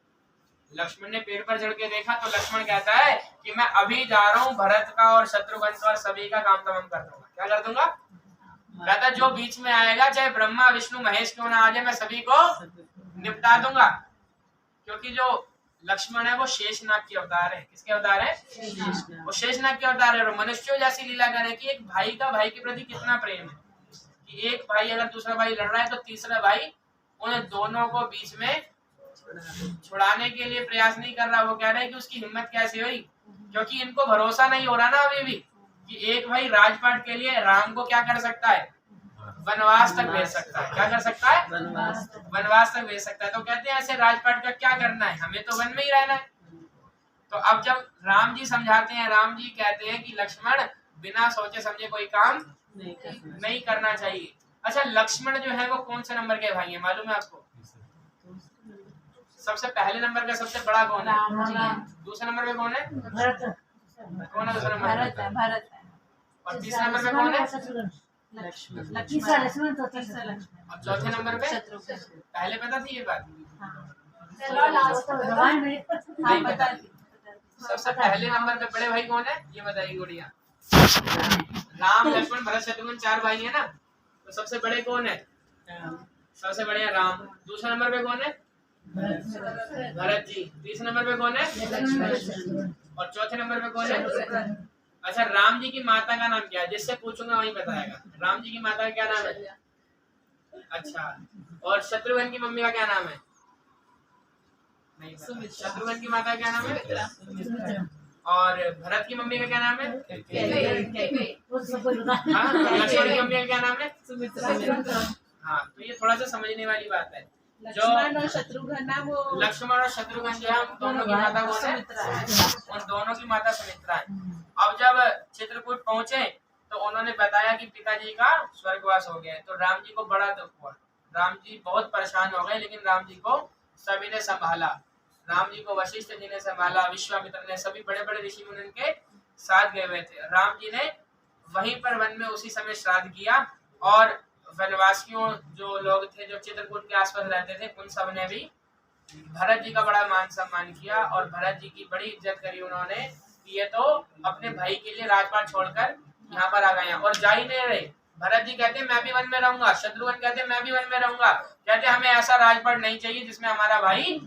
लक्ष्मण ने पेड़ पर चढ़ के देखा तो लक्ष्मण कहता है कि मैं अभी जा रहा हूँ भरत का और शत्रुघ्न का और सभी का काम तमाम कर दूंगा। क्या कर दूंगा? कहता जो बीच में आएगा चाहे ब्रह्मा विष्णु महेश क्यों ना आ जाए मैं सभी को निपटा दूंगा। क्योंकि जो लक्ष्मण है वो शेषनाग के अवतार है। किसके अवतार है? वो शेषनाग के अवतार है। और मनुष्यों जैसी लीला करे कि एक भाई का भाई के प्रति कितना प्रेम है कि एक भाई अगर दूसरा भाई लड़ रहा है तो तीसरा भाई उन दोनों को बीच में छुड़ाने के लिए प्रयास नहीं कर रहा। वो कह रहा है कि उसकी हिम्मत कैसे हुई, क्योंकि इनको भरोसा नहीं हो रहा ना अभी भी। कि एक भाई राजपाट के लिए राम को क्या कर सकता है, वनवास तक भेज सकता है। क्या कर सकता है, वनवास तक भेज सकता है। तो कहते हैं ऐसे राजपाट का क्या करना है, हमें तो वन में ही रहना है। तो अब जब राम जी समझाते हैं, राम जी कहते हैं कि लक्ष्मण बिना सोचे समझे कोई काम नहीं करना चाहिए। अच्छा, लक्ष्मण जो है वो कौन से नंबर के भाई है मालूम है आपको? सबसे पहले नंबर का सबसे बड़ा कौन है? दूसरे नंबर पे कौन है? कौन है दूसरे नंबर पे? भरत। और तीसरे नंबर पे कौन है? लक्ष्मण। और चौथे नंबर पे? पहले पता थी ये बात? नहीं पता। सबसे पहले नंबर पे बड़े भाई कौन है ये बताइए गुड़िया? राम लक्ष्मण भरत शत्रुघ्न 4 भाई है ना, तो सबसे बड़े कौन है? सबसे बड़े हैं राम। दूसरे नंबर पे कौन है? भरत जी। तीसरे नंबर पे कौन है? और चौथे नंबर पे कौन है? अच्छा, राम जी की माता का नाम क्या है? जिससे पूछूंगा वही बताएगा। राम जी की माता का क्या नाम है? अच्छा, और शत्रुघ्न की मम्मी का क्या नाम है? नहीं पता। शत्रुघ्न की माता का क्या नाम है? और भरत की मम्मी का क्या नाम है? लक्ष्मण की मम्मी का क्या नाम है? हाँ, तो ये थोड़ा सा समझने वाली बात है। लक्ष्मण और शत्रुघ्न ना, वो लक्ष्मण और शत्रुघ्न जो है उन दोनों की माता कौन है? उन दोनों की माता सुमित्रा है। अब जब चित्रकूट पहुंचे तो उन्होंने बताया कि पिताजी का स्वर्गवास हो गया है। तो राम जी को बड़ा दुख हुआ, राम जी बहुत परेशान हो गए, लेकिन राम जी को सभी ने संभाला। राम जी को वशिष्ठ जी ने संभाला, विश्वामित्र ने, सभी बड़े बड़े ऋषि मुनि उनके साथ गए हुए थे। राम जी ने वहीं पर वन में उसी समय श्राद्ध किया, और वनवासियों जो लोग थे जो चित्रकूट के आसपास रहते थे उन सब ने भी भरत जी का बड़ा मान सम्मान किया, और भरत जी की बड़ी इज्जत करी उन्होंने कि ये तो अपने भाई के लिए राजपाट छोड़कर यहाँ पर आ गए हैं और जा ही नहीं रहे। भरत जी कहते मैं भी वन में रहूंगा, शत्रुघ्न कहते मैं भी वन में रहूंगा, कहते हमें ऐसा राजपाट नहीं चाहिए जिसमें हमारा भाई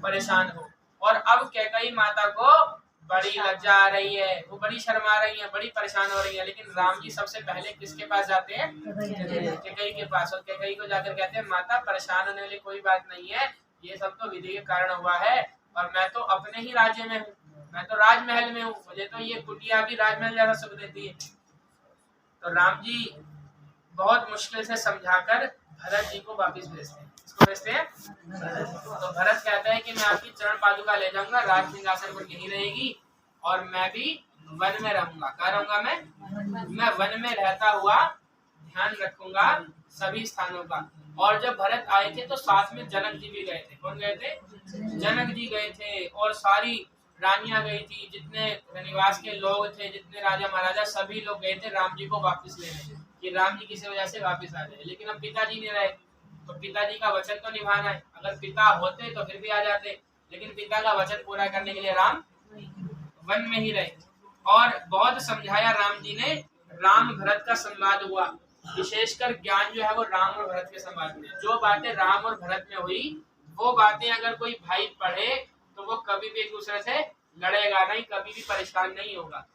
परेशान हो। और अब कैकेयी माता को बड़ी लज्जा आ रही है, वो बड़ी शर्मा रही है, बड़ी परेशान हो रही है, लेकिन राम जी सबसे पहले किसके पास जाते हैं? कैकेयी के पास। और कैकेयी को जाकर कहते हैं माता परेशान होने वाली कोई बात नहीं है, ये सब तो विधि के कारण हुआ है, और मैं तो अपने ही राज्य में हूँ, मैं तो राजमहल में हूँ, मुझे तो ये कुटिया भी राजमहल ज्यादा सुख देती है। तो राम जी बहुत मुश्किल से समझाकर भरत जी को वापिस भेजते हैं। इसको भेजते हैं तो भरत कहता है कि मैं आपकी चरण पादुका ले जाऊंगा, राज सिंहासन पर यहीं रहेगी, और मैं भी वन में रहूंगा। क्या रहूंगा मैं वन में रहता हुआ ध्यान रखूंगा सभी स्थानों का। और जब भरत आए थे तो साथ में जनक जी भी गए थे। कौन गए थे? जनक जी गए थे, और सारी रानियां गई थी, जितने निवास के लोग थे, जितने राजा महाराजा, सभी लोग गए थे राम जी को वापस लेने, कि राम जी किसी वजह से वापस आ जाए। लेकिन अब पिताजी नहीं रहे, तो पिताजी का वचन तो निभाना है। अगर पिता होते तो फिर भी आ जाते, लेकिन पिता का वचन पूरा करने के लिए राम वन में ही रहे। और बहुत समझाया राम जी ने। राम भरत का संवाद हुआ, विशेषकर ज्ञान जो है वो राम और भरत के संवाद में। जो बातें राम और भरत में हुई वो बातें अगर कोई भाई पढ़े तो वो कभी भी एक दूसरे से लड़ेगा नहीं, कभी भी परेशान नहीं होगा।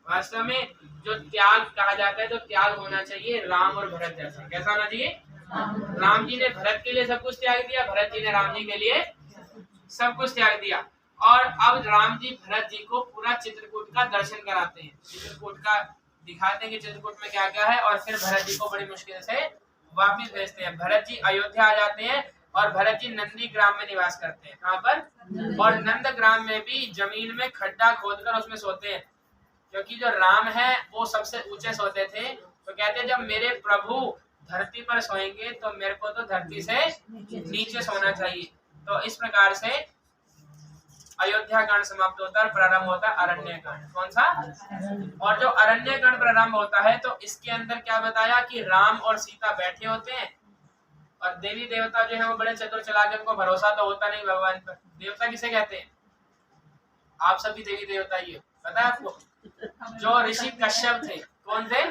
वास्तव में जो त्याग कहा जाता है तो त्याग होना चाहिए राम और भरत जैसा। कैसा होना चाहिए? राम जी ने भरत के लिए सब कुछ त्याग दिया, भरत जी ने राम जी के लिए सब कुछ त्याग दिया। और अब राम जी भरत जी को पूरा चित्रकूट का दर्शन कराते हैं, चित्रकूट का दिखाते हैं कि चित्रकूट में क्या क्या है, और फिर भरत जी को बड़ी मुश्किल से वापिस भेजते हैं। भरत जी अयोध्या आ जाते हैं, और भरत जी नंदी ग्राम में निवास करते हैं। कहाँ पर? और नंद ग्राम में भी जमीन में खड्डा खोदकर उसमें सोते हैं, क्योंकि जो राम है वो सबसे ऊंचे सोते थे। तो कहते हैं जब मेरे प्रभु धरती पर सोएंगे तो मेरे को तो धरती से नीचे सोना चाहिए। तो इस प्रकार से अयोध्या कांड समाप्त होता है, प्रारंभ होता है अरण्य कांड। कौन सा? और जो अरण्य कांड प्रारंभ होता है तो इसके अंदर क्या बताया कि राम और सीता बैठे होते हैं, और देवी देवता जो है वो बड़े चतुर चालाक, उनको भरोसा तो होता नहीं भगवान पर। देवता किसे कहते हैं? आप सभी देवी देवता ही हो, पता है आपको? जो ऋषि कश्यप थे, कौन थे?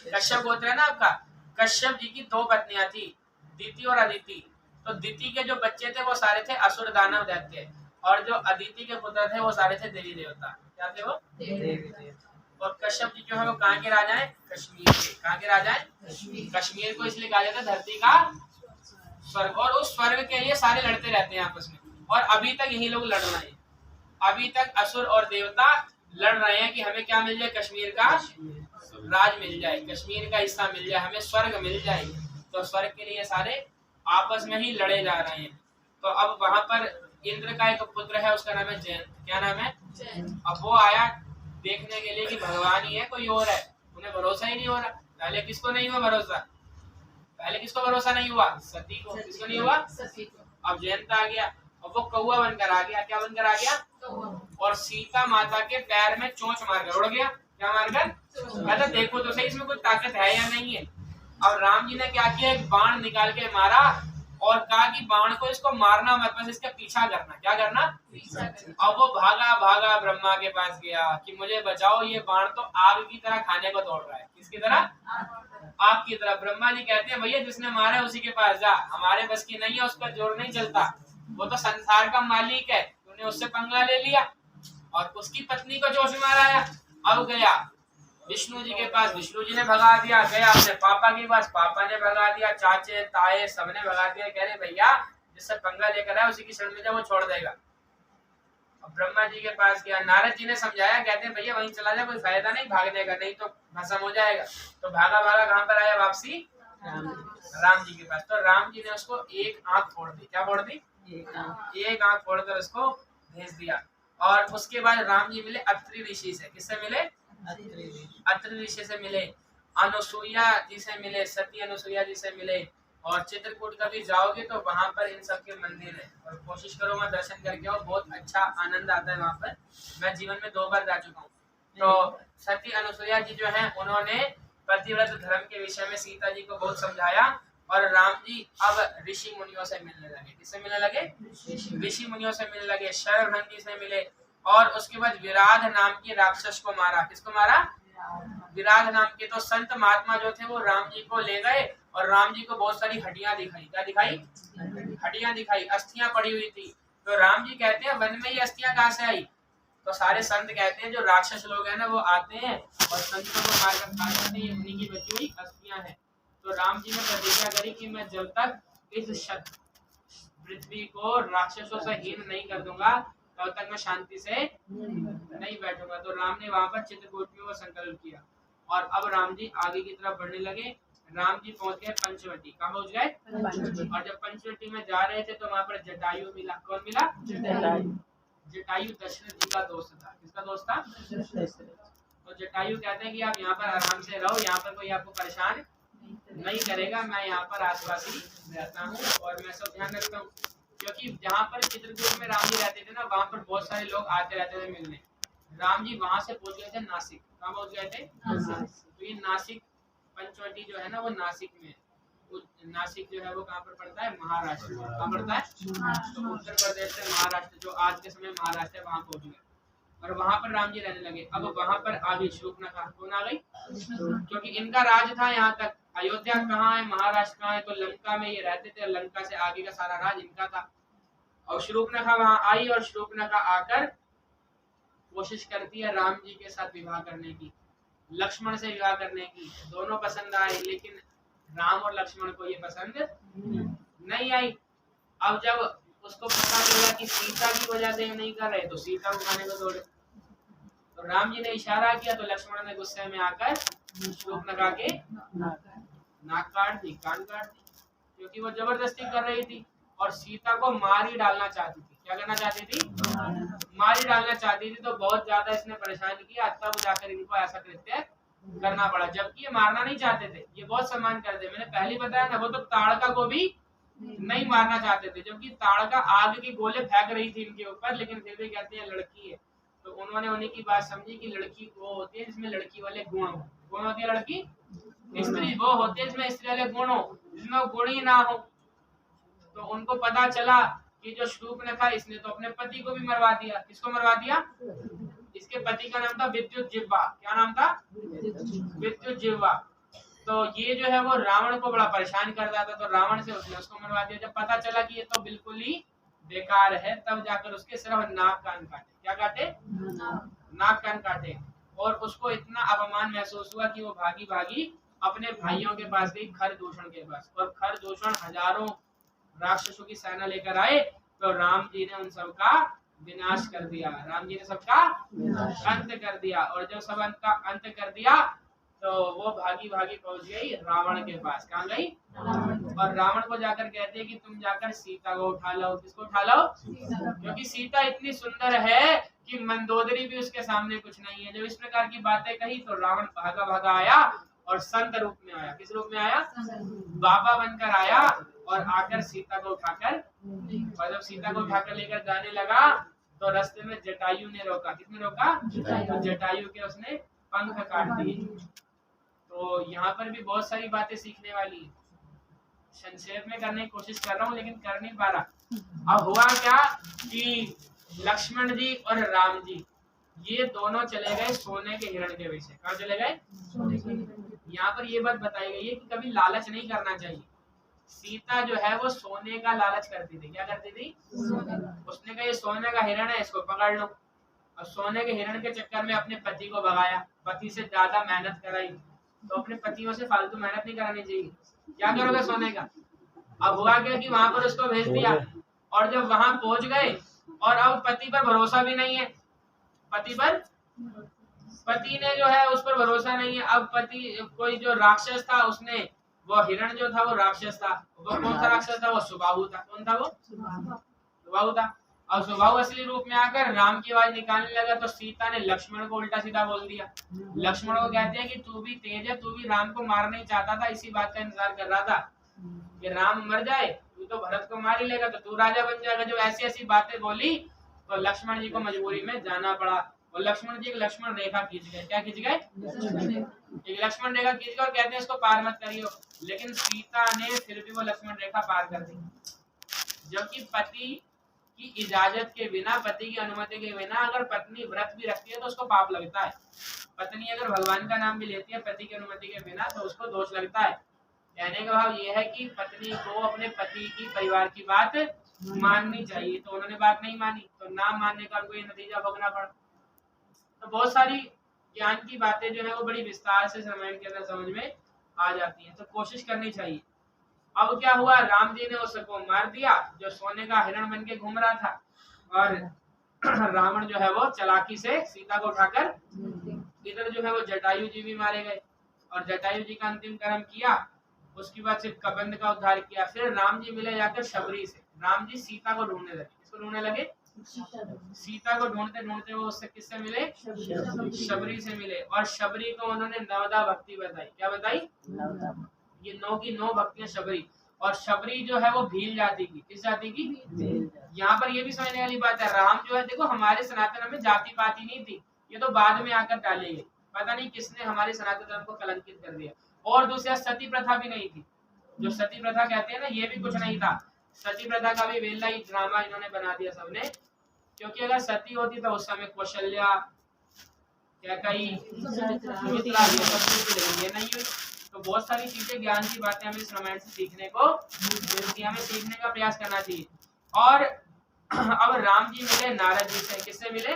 कश्यप गोत्र है ना आपका। कश्यप जी की 2 पत्नियां थी, दीति और अदिति। तो दीति के जो बच्चे थे वो सारे थे असुर दानव दैत्य, और जो अदिति के पुत्र थे वो सारे थे देवी देवता। क्या थे वो? देवी देवता। और कश्यप जी जो है वो कहाँ के राजा है? कश्मीर के। कहाँ के राजा है? कश्मीर को इसलिए कहा जाता है धरती का स्वर्ग। और उस स्वर्ग के लिए सारे लड़ते रहते हैं आपस में, और अभी तक यही लोग लड़ रहे हैं। अभी तक असुर और देवता लड़ रहे हैं कि हमें क्या मिल जाए, कश्मीर का राज मिल जाए, कश्मीर का हिस्सा मिल जाए, हमें स्वर्ग मिल जाए। तो स्वर्ग के लिए सारे आपस में ही लड़े जा रहे हैं। तो अब वहां पर इंद्र का एक पुत्र है, उसका नाम है जयंत। क्या नाम है? अब वो आया देखने के लिए कि भगवान ही है कोई और है, उन्हें भरोसा ही नहीं हो रहा। पहले किसको नहीं हुआ भरोसा? पहले किसको भरोसा नहीं हुआ? सती को। किसको नहीं हुआ? सती को। अब जयंत आ गया और वो कौवा बनकर आ गया। क्या बनकर आ गया? और सीता माता के पैर में चोंच मारकर उड़ गया। क्या मारकर? कहता देखो तो सही इसमें कोई ताकत है या नहीं है। अब राम जी ने क्या किया, एक बाण निकाल के मारा और कहा कि बाण को इसको मारना मत, बस इसका पीछा करना। क्या करना? अब वो भागा भागा ब्रह्मा के पास गया कि मुझे बचाओ, ये बाण तो आग की तरह खाने को दौड़ रहा है। किसकी तरह? आग की तरह। ब्रह्मा जी कहते हैं भैया जिसने मारा है उसी के पास जा, हमारे बस की नहीं है, उस पर जोर नहीं चलता, वो तो संसार का मालिक है, तूने उससे पंगा ले लिया। और उसकी पत्नी को जोश में आया। अब गया विष्णु जी के पास, विष्णु जी ने भगा दिया। गया अपने पापा के पास, पापा ने भगा दिया। चाचे ताए सबने भगा दिया। कह रहे भैया जिससे पंगा लेकर आया उसी की शरण में जा, वो छोड़ देगा। अब ब्रह्मा जी के पास गया, नारद जी ने समझाया, कहते हैं भैया वहीं चला जा, कोई फायदा नहीं भागने का, नहीं तो भस्म हो जाएगा। तो भागा भागा कहां पर आया वापसी? राम जी के पास। तो राम जी ने उसको एक आंख फोड़ दी। क्या फोड़ दी? एक आंख फोड़कर उसको भेज दिया। और उसके बाद राम जी मिले अत्रि ऋषि से। किससे मिले? अत्रि ऋषि से मिले, अनुसुईया जी से मिले, सती अनुसुईया जी से मिले। और चित्रकूट कभी जाओगे तो वहां पर इन सब के मंदिर है, और कोशिश करो वहाँ दर्शन करके आओ, बहुत अच्छा आनंद आता है वहां पर। मैं जीवन में 2 बार जा चुका हूँ। तो सती अनुसुईया जी जो है उन्होंने पतिव्रत धर्म के विषय में सीता जी को बहुत समझाया। और राम जी अब ऋषि मुनियों से मिलने लगे। किससे मिलने लगे? ऋषि मुनियों से मिलने लगे, शरभंग जी से मिले। और उसके बाद विराध नाम के राक्षस को मारा। किसको मारा? विराध नाम के। तो संत महात्मा जो थे वो राम जी को ले गए और राम जी को बहुत सारी हड्डियां दिखाई। क्या दिखाई? हड्डियां दिखाई, अस्थियां पड़ी हुई थी। तो राम जी कहते हैं वन में ये अस्थियां कहाँ से आई? तो सारे संत कहते हैं जो राक्षस लोग हैं ना वो आते हैं और संतों को मारकर खा जाते हैं, उन्हीं की बची हुई अस्थियां हैं। तो राम जी ने प्रतिज्ञा करी कि मैं जब तक इस पृथ्वी को राक्षसों से हीन नहीं कर दूंगा तब तक मैं शांति से नहीं बैठूंगा। तो राम ने वहां पर चित्रकूट में वो संकल्प किया। और अब राम जी आगे की तरफ बढ़ने लगे। राम जी पहुंच गए पंचवटी। कहाँ पहुंच गए? और जब पंचवटी में जा रहे थे तो वहां पर जटायु मिला। कौन मिला? जटायु दशरथ जी का दोस्त था। किसका दोस्त था? तो जटायु कहते हैं कि आप यहाँ पर आराम से रहो, यहाँ पर कोई आपको परेशान नहीं करेगा, मैं यहाँ पर आसपास ही रहता हूँ और मैं सब ध्यान रखता हूँ। क्योंकि जहाँ पर चित्रकूट में राम जी रहते थे ना वहाँ पर बहुत सारे लोग आते रहते थे मिलने। राम जी वहां से पहुंच गए थे नासिक। कहाँ पहुंच गए थे? तो ये नासिक पंचवटी जो है ना वो नासिक में, नासिक जो है वो कहाँ पर पड़ता है? महाराष्ट्र। कहाँ पड़ता है? तो उत्तर प्रदेश से महाराष्ट्र, जो आज के समय महाराष्ट्र है, वहां पहुंच गए और वहां पर राम जी रहने लगे। अब वहां पर आ गई शूर्पणखा। कौन आ गई? क्योंकि इनका राज था यहाँ तक। अयोध्या कहाँ है, महाराष्ट्र कहाँ है, तो लंका में ये रहते थे। लंका से आगे का सारा राज इनका था। और शूर्पणखा वहां आई और शूर्पणखा आकर कोशिश करती है राम जी के साथ विवाह करने की, लक्ष्मण से विवाह करने की। दोनों पसंद आए लेकिन राम और लक्ष्मण को ये पसंद नहीं आई। अब जब उसको पता चला कि सीता की वजह से नहीं कर रहे तो सीता को खाने को दौड़े। तो राम जी ने इशारा किया तो लक्ष्मण ने गुस्से में आकर शूर्पणखा के नाक काट दी, कान काट दी, क्योंकि वो जबरदस्ती कर रही थी और सीता को मार ही डालना चाहती थी। क्या करना चाहती थी? मार ही डालना चाहती थी। तो बहुत ज्यादा इसने परेशान किया, तब जाकर इनको ऐसा कृत्य करना पड़ा। जबकि ये मारना नहीं चाहते थे, ये बहुत सम्मान करते। मैंने पहले बताया ना, वो तो ताड़का को भी नहीं मारना चाहते थे, जबकि ताड़का आग के गोले फेंक रही थी इनके ऊपर, लेकिन फिर भी कहते हैं लड़की है। तो उन्होंने उन्हीं की बात समझी कि लड़की वो होती है जिसमें लड़की वाले गुण हो। कौन होती है लड़की? स्त्री। वो होती है जिसमें स्त्री वाले गुण हो, जिसमें गुण ही ना हो। तो उनको पता चला कि जो शूर्पणखा इसने तो अपने पति को भी मरवा दिया। किसको मरवा दिया? इसके पति का नाम था विद्युत जिह्वा। क्या नाम था? विद्युत जिह्वा। तो ये जो है वो रावण को बड़ा परेशान कर रहा था, तो रावण से उसने उसको मरवा दिया। जब पता चला कि ये तो बिल्कुल ही बेकार है, तब जाकर उसके सिर्फ नाक कान काटे। क्या काटे? नाक कान काटे। और उसको इतना अपमान महसूस हुआ कि वो भागी भागी अपने भाइयों के पास गई, खरदूषण के पास। और खरदूषण हजारों राक्षसों की सेना लेकर आए। तो राम जी ने उन सब का विनाश कर दिया। राम जी ने सबका अंत कर दिया। और जब सब अंत का अंत कर दिया तो वो भागी भागी पहुंच गई रावण के पास। कहाँ गई? और रावण को जाकर कहते हैं कि तुम जाकर सीता को उठा लो। किसको उठा लो? क्योंकि सीता इतनी सुंदर है कि मंदोदरी भी उसके सामने कुछ नहीं है। जब इस प्रकार की बातें कही तो रावण भागा भागा आया और संत रूप में आया। किस रूप में आया? बाबा बनकर आया और आकर सीता को उठाकर, और जब सीता को उठाकर लेकर जाने लगा तो रास्ते में जटायु ने रोका। किसने रोका? तो जटायु के उसने पंख काट दिए। तो यहाँ पर भी बहुत सारी बातें सीखने वाली है। संक्षेप में करने की कोशिश कर रहा हूँ लेकिन कर नहीं पा रहा। अब हुआ क्या कि लक्ष्मण जी और राम जी ये दोनों चले गए सोने के हिरण के पीछे। कहाँ चले गए? यहाँ पर ये बात बताई गई है कि कभी लालच नहीं करना चाहिए। सीता जो है वो सोने का लालच करती थी। क्या करती थी? उसने कहा ये सोने का हिरण है, इसको पकड़ लो। और सोने के हिरण के चक्कर में अपने पति को भगाया, पति से ज्यादा मेहनत कराई। तो अपने पतियों से फालतू मेहनत नहीं करानी चाहिए। क्या करोगे सोने का? अब हुआ क्या कि वहां पर उसको भेज दिया और जब वहां पहुंच गए और अब पति पर भरोसा भी नहीं है। पति ने जो है उस पर भरोसा नहीं है। अब पति कोई जो राक्षस था उसने, वो हिरण जो था वो राक्षस था। वो कौन सा राक्षस था? वो सुबाहु था। कौन था वो? सुबाहु था। और सुबाहु असली रूप में आकर राम की आवाज निकालने लगा तो सीता ने लक्ष्मण को उल्टा सीधा बोल दिया। लक्ष्मण को कहते हैं कि तू भी तेज है, तू भी राम को मारना ही चाहता था, इसी बात का इंतजार कर रहा था कि राम मर जाए, तू तो भरत को मार ही लेगा तो तू राजा बन जाएगा। जब ऐसी ऐसी बातें बोली तो लक्ष्मण जी को मजबूरी में जाना पड़ा। और लक्ष्मण जी एक लक्ष्मण रेखा खींच गए। क्या खींच गए? एक लक्ष्मण रेखा खींच गए और कहते हैं इसको पार मत करियो। लेकिन सीता ने फिर भी वो लक्ष्मण रेखा पार कर दी। जबकि पति की इजाजत के बिना, पति की अनुमति के बिना अगर पत्नी व्रत भी रखती है तो उसको पाप लगता है। पत्नी अगर भगवान का नाम भी लेती है पति की अनुमति के बिना तो उसको दोष लगता है। कहने का भाव यह है कि पत्नी को अपने पति की परिवार की बात माननी चाहिए। तो उन्होंने बात नहीं मानी तो ना मानने का उनको ये नतीजा भोगना पड़ा। तो बहुत सारी ज्ञान की बातें जो है वो बड़ी विस्तार से रामायण के अंदर समझ में आ जाती हैं, तो कोशिश करनी चाहिए। अब क्या हुआ? राम जी ने उसको मार दिया जो सोने का हिरण बन के घूम रहा था। और रावण जो है वो चालाकी से सीता को उठाकर, इधर जो है वो जटायु जी भी मारे गए और जटायु जी का अंतिम कर्म किया। उसके बाद फिर कबंध का उद्धार किया। फिर राम जी मिले जाकर शबरी से। राम जी सीता को ढूंढने लगे। किसको ढूंढने लगे? सीता को ढूंढते ढूंढते वो उससे किससे मिले? शबरी से मिले। और शबरी को उन्होंने नवदा भक्ति बताई। क्या बताई? ये 9 की 9 भक्तियां शबरी। और शबरी जो है वो भील जाति की। किस जाति की? यहाँ पर ये भी समझने वाली बात है, राम जो है देखो हमारे सनातन में जाति पाति नहीं थी, ये तो बाद में आकर डाली गई। पता नहीं किसने हमारे सनातन धर्म को कलंकित कर दिया। और दूसरा सती प्रथा भी नहीं थी। जो सती प्रथा कहते हैं ना, ये भी कुछ नहीं था। सती प्रथा का भी वेला ही ड्रामा इन्होंने बना दिया सबने। क्योंकि अगर सती होती तो उस समय कौशल्या, कैकेयी, सुमित्रा ये नहीं हुई। तो बहुत सारी चीजें, ज्ञान की बातें हमें इस रामायण से सीखने को मिलती है। हमें सीखने का प्रयास करना चाहिए। और अब राम जी मिले नारद जी से। किससे मिले?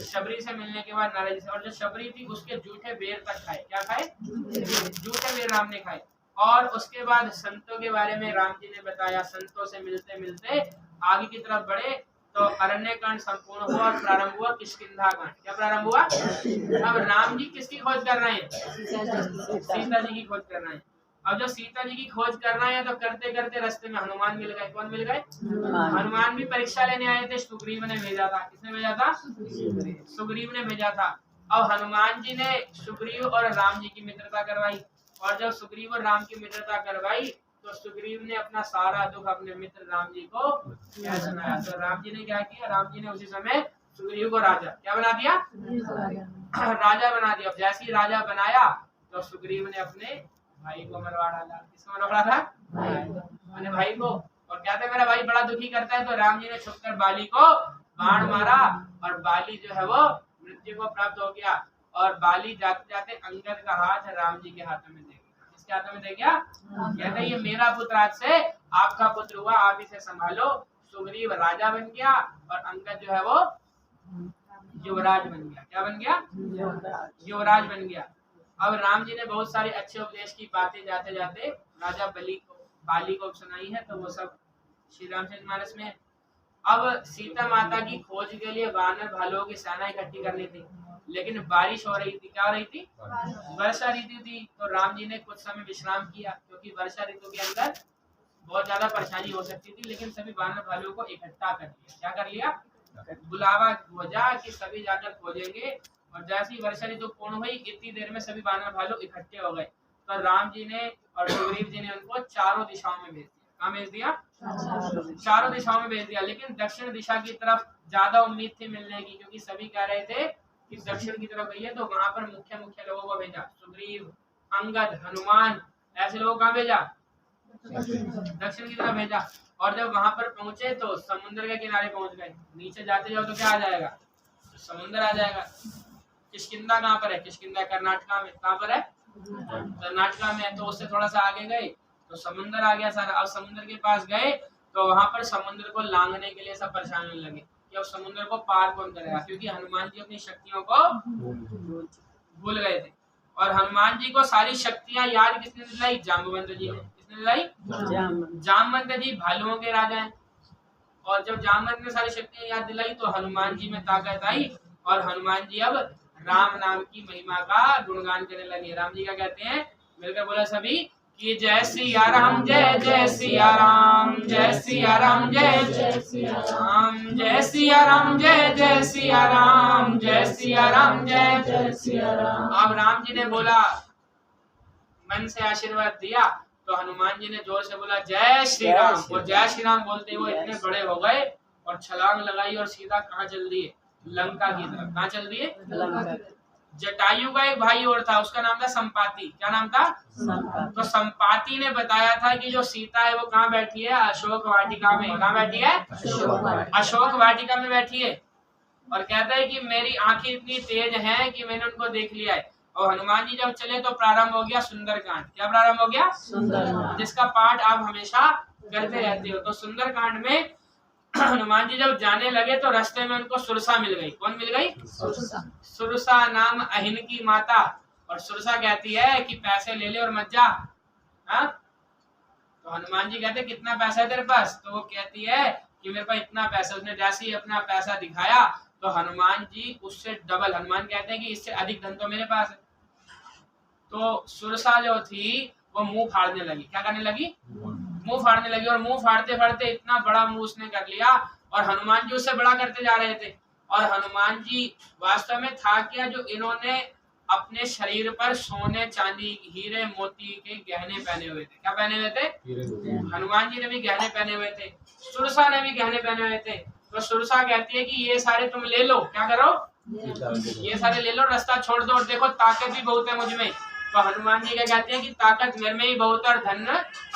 शबरी से मिलने के बाद नारद जी से। और जो शबरी थी उसके जूठे बेर तक खाए। क्या खाए? जूठे बेर राम ने खाए। और उसके बाद संतों के बारे में राम जी ने बताया। संतों से मिलते मिलते आगे की तरफ बढ़े तो अरण्य कांड संपूर्ण हुआ और प्रारंभ हुआ किष्किंधा कांड। क्या प्रारंभ हुआ? अब राम जी किसकी खोज कर रहे हैं? सीता जी की खोज कर रहे हैं। अब जब सीता जी की खोज कर रहे हैं तो करते करते रास्ते में हनुमान मिल गए। कौन मिल गए? हनुमान भी परीक्षा लेने आए थे। सुग्रीव ने भेजा था। किसने भेजा था? सुग्रीव ने भेजा था। अब हनुमान जी ने सुग्रीव और राम जी की मित्रता करवाई। और जब सुग्रीव और राम की मित्रता करवाई तो सुग्रीव ने अपना सारा दुख अपने मित्र राम जी को क्या सुनाया। तो राम जी ने क्या किया? राम जी ने उसी समय सुग्रीव को राजा क्या बना दिया? राजा बना दिया। जैसे ही राजा बनाया तो सुग्रीव ने अपने भाई को मरवा डाला। किसको मरवा डाला? अपने भाई को। और क्या था, मेरा भाई बड़ा दुखी करता है। तो राम जी ने छुपकर बाली को बाण मारा और बाली जो है वो मृत्यु को प्राप्त हो गया। और बाली जाते जाते अंगद का हाथ राम जी के हाथों में दे गया। किसके हाथों में दे गया? कहते ये मेरा पुत्र आज से आपका पुत्र हुआ, आप इसे संभालो। सुग्रीव राजा बन गया और अंगद जो है वो युवराज बन गया। क्या बन गया? युवराज बन गया। अब राम जी ने बहुत सारे अच्छे उपदेश की बातें जाते जाते राजा बाली को सुनाई है। तो वो सब श्री रामचरितमानस में। अब सीता माता की खोज के लिए वानर भालुओं की सेना इकट्ठी करनी थी, लेकिन बारिश हो रही थी। क्या हो रही थी? वर्षा ऋतु थी। तो राम जी ने कुछ समय विश्राम किया, क्योंकि वर्षा ऋतु के अंदर बहुत ज्यादा परेशानी हो सकती थी। लेकिन सभी वानर भालुओं को इकट्ठा कर लिया। क्या कर लिया? बुलावा भेजा कि सभी जाकर खोजेंगे। और जैसे ही वर्षा ऋतु पूर्ण हुई, इतनी देर में सभी वानर भालू इकट्ठे हो गए। तो राम जी ने और सुग्रीव जी ने उनको चारों दिशाओं में भेज दिया। कहाँ भेज दिया? चारों दिशाओं में भेज दिया। लेकिन दक्षिण दिशा की तरफ ज्यादा उम्मीद थी मिलने की, क्योंकि सभी कह रहे थे कि दक्षिण की तरफ गई है। तो वहां पर मुख्य मुख्य लोगों को भेजा, सुग्रीव, अंगद, हनुमान, ऐसे लोगों का भेजा दक्षिण की तरफ भेजा। और जब वहां पर पहुंचे तो समुद्र के किनारे पहुंच गए। नीचे जाते जाओ तो क्या आ जाएगा? समुद्र आ जाएगा। किष्किंधा कहाँ पर है? किष्किंधा कर्नाटका में। कहाँ पर है? कर्नाटका में। तो उससे थोड़ा सा आगे गए तो समुद्र आ गया सारा। अब समुद्र के पास गए तो वहां पर समुद्र को लांघने के लिए सब परेशान होने लगे कि अब समुद्र को पार कौन करेगा, क्योंकि हनुमान जी अपनी शक्तियों को भूल गए थे। और हनुमान जी को सारी शक्तियां याद किसने दिलाई? जाम्बवंत जी ने। किसने दिलाई? जामवंत जी भालुओं के राजा हैं। और जब जामवंत ने सारी शक्तियां याद दिलाई तो हनुमान जी में ताकत आई। और हनुमान जी अब राम नाम की महिमा का गुणगान करने लगे। राम जी क्या कहते हैं? मिलकर बोला सभी कि जय सिया राम, जय जय सिया राम, जय सिया राम, जय जय सिया राम, जय सिया राम, जय जय सिया राम, जय सिया राम, जय जय सिया राम। अब राम जी ने बोला, मन से आशीर्वाद दिया, तो हनुमान जी ने जोर से बोला जय श्री राम। और जय श्री राम बोलते हुए इतने बड़े हो गए और छलांग लगाई और सीधा कहाँ चल दिए? लंका की तरफ। कहाँ चल दिए? जटायु का एक भाई और था, उसका नाम था संपाति। क्या नाम था? तो संपाति ने बताया था कि जो सीता है वो कहाँ बैठी है? अशोक वाटिका में। कहाँ बैठी है? अशोक वाटिका में बैठी है। और कहता है कि मेरी आंखें इतनी तेज हैं कि मैंने उनको देख लिया है। और हनुमान जी जब चले तो प्रारंभ हो गया सुंदरकांड। क्या प्रारंभ हो गया? सुंदरकांड, जिसका पाठ आप हमेशा करते रहते हो। तो सुंदरकांड में हनुमान जी जब जाने लगे तो रास्ते में उनको सुरसा मिल गई। कौन मिल गई? सुरसा नाम अहिन की माता। और सुरसा कहती है कि पैसे ले ले और मत जा। हाँ? तो हनुमान जी कहते कितना पैसा है तेरे पास? तो वो कहती है कि मेरे पास इतना पैसा। उसने जैसे ही अपना पैसा दिखाया तो हनुमान जी उससे डबल, हनुमान कहते हैं कि इससे अधिक धन तो मेरे पास है। तो सुरसा जो थी वो मुंह फाड़ने लगी। क्या करने लगी? मुंह फाड़ने लगी। और मुंह फाड़ते फाड़ते इतना बड़ा मुंह उसने कर लिया और हनुमान जी उससे बड़ा करते जा रहे थे। और हनुमान जी वास्तव में था क्या? जो इन्होंने अपने शरीर पर सोने, चांदी, हीरे, मोती के गहने पहने हुए थे। क्या पहने हुए थे? हनुमान जी ने भी गहने पहने हुए थे, सुरसा ने भी गहने पहने हुए थे। तो सुरसा कहती है कि ये सारे तुम ले लो। क्या करो? ये सारे ले लो, रास्ता छोड़ दो। और देखो ताकत भी बहुत है मुझ में। तो हनुमान जी क्या कहते हैं कि ताकत मेरे में ही बहुत है और धन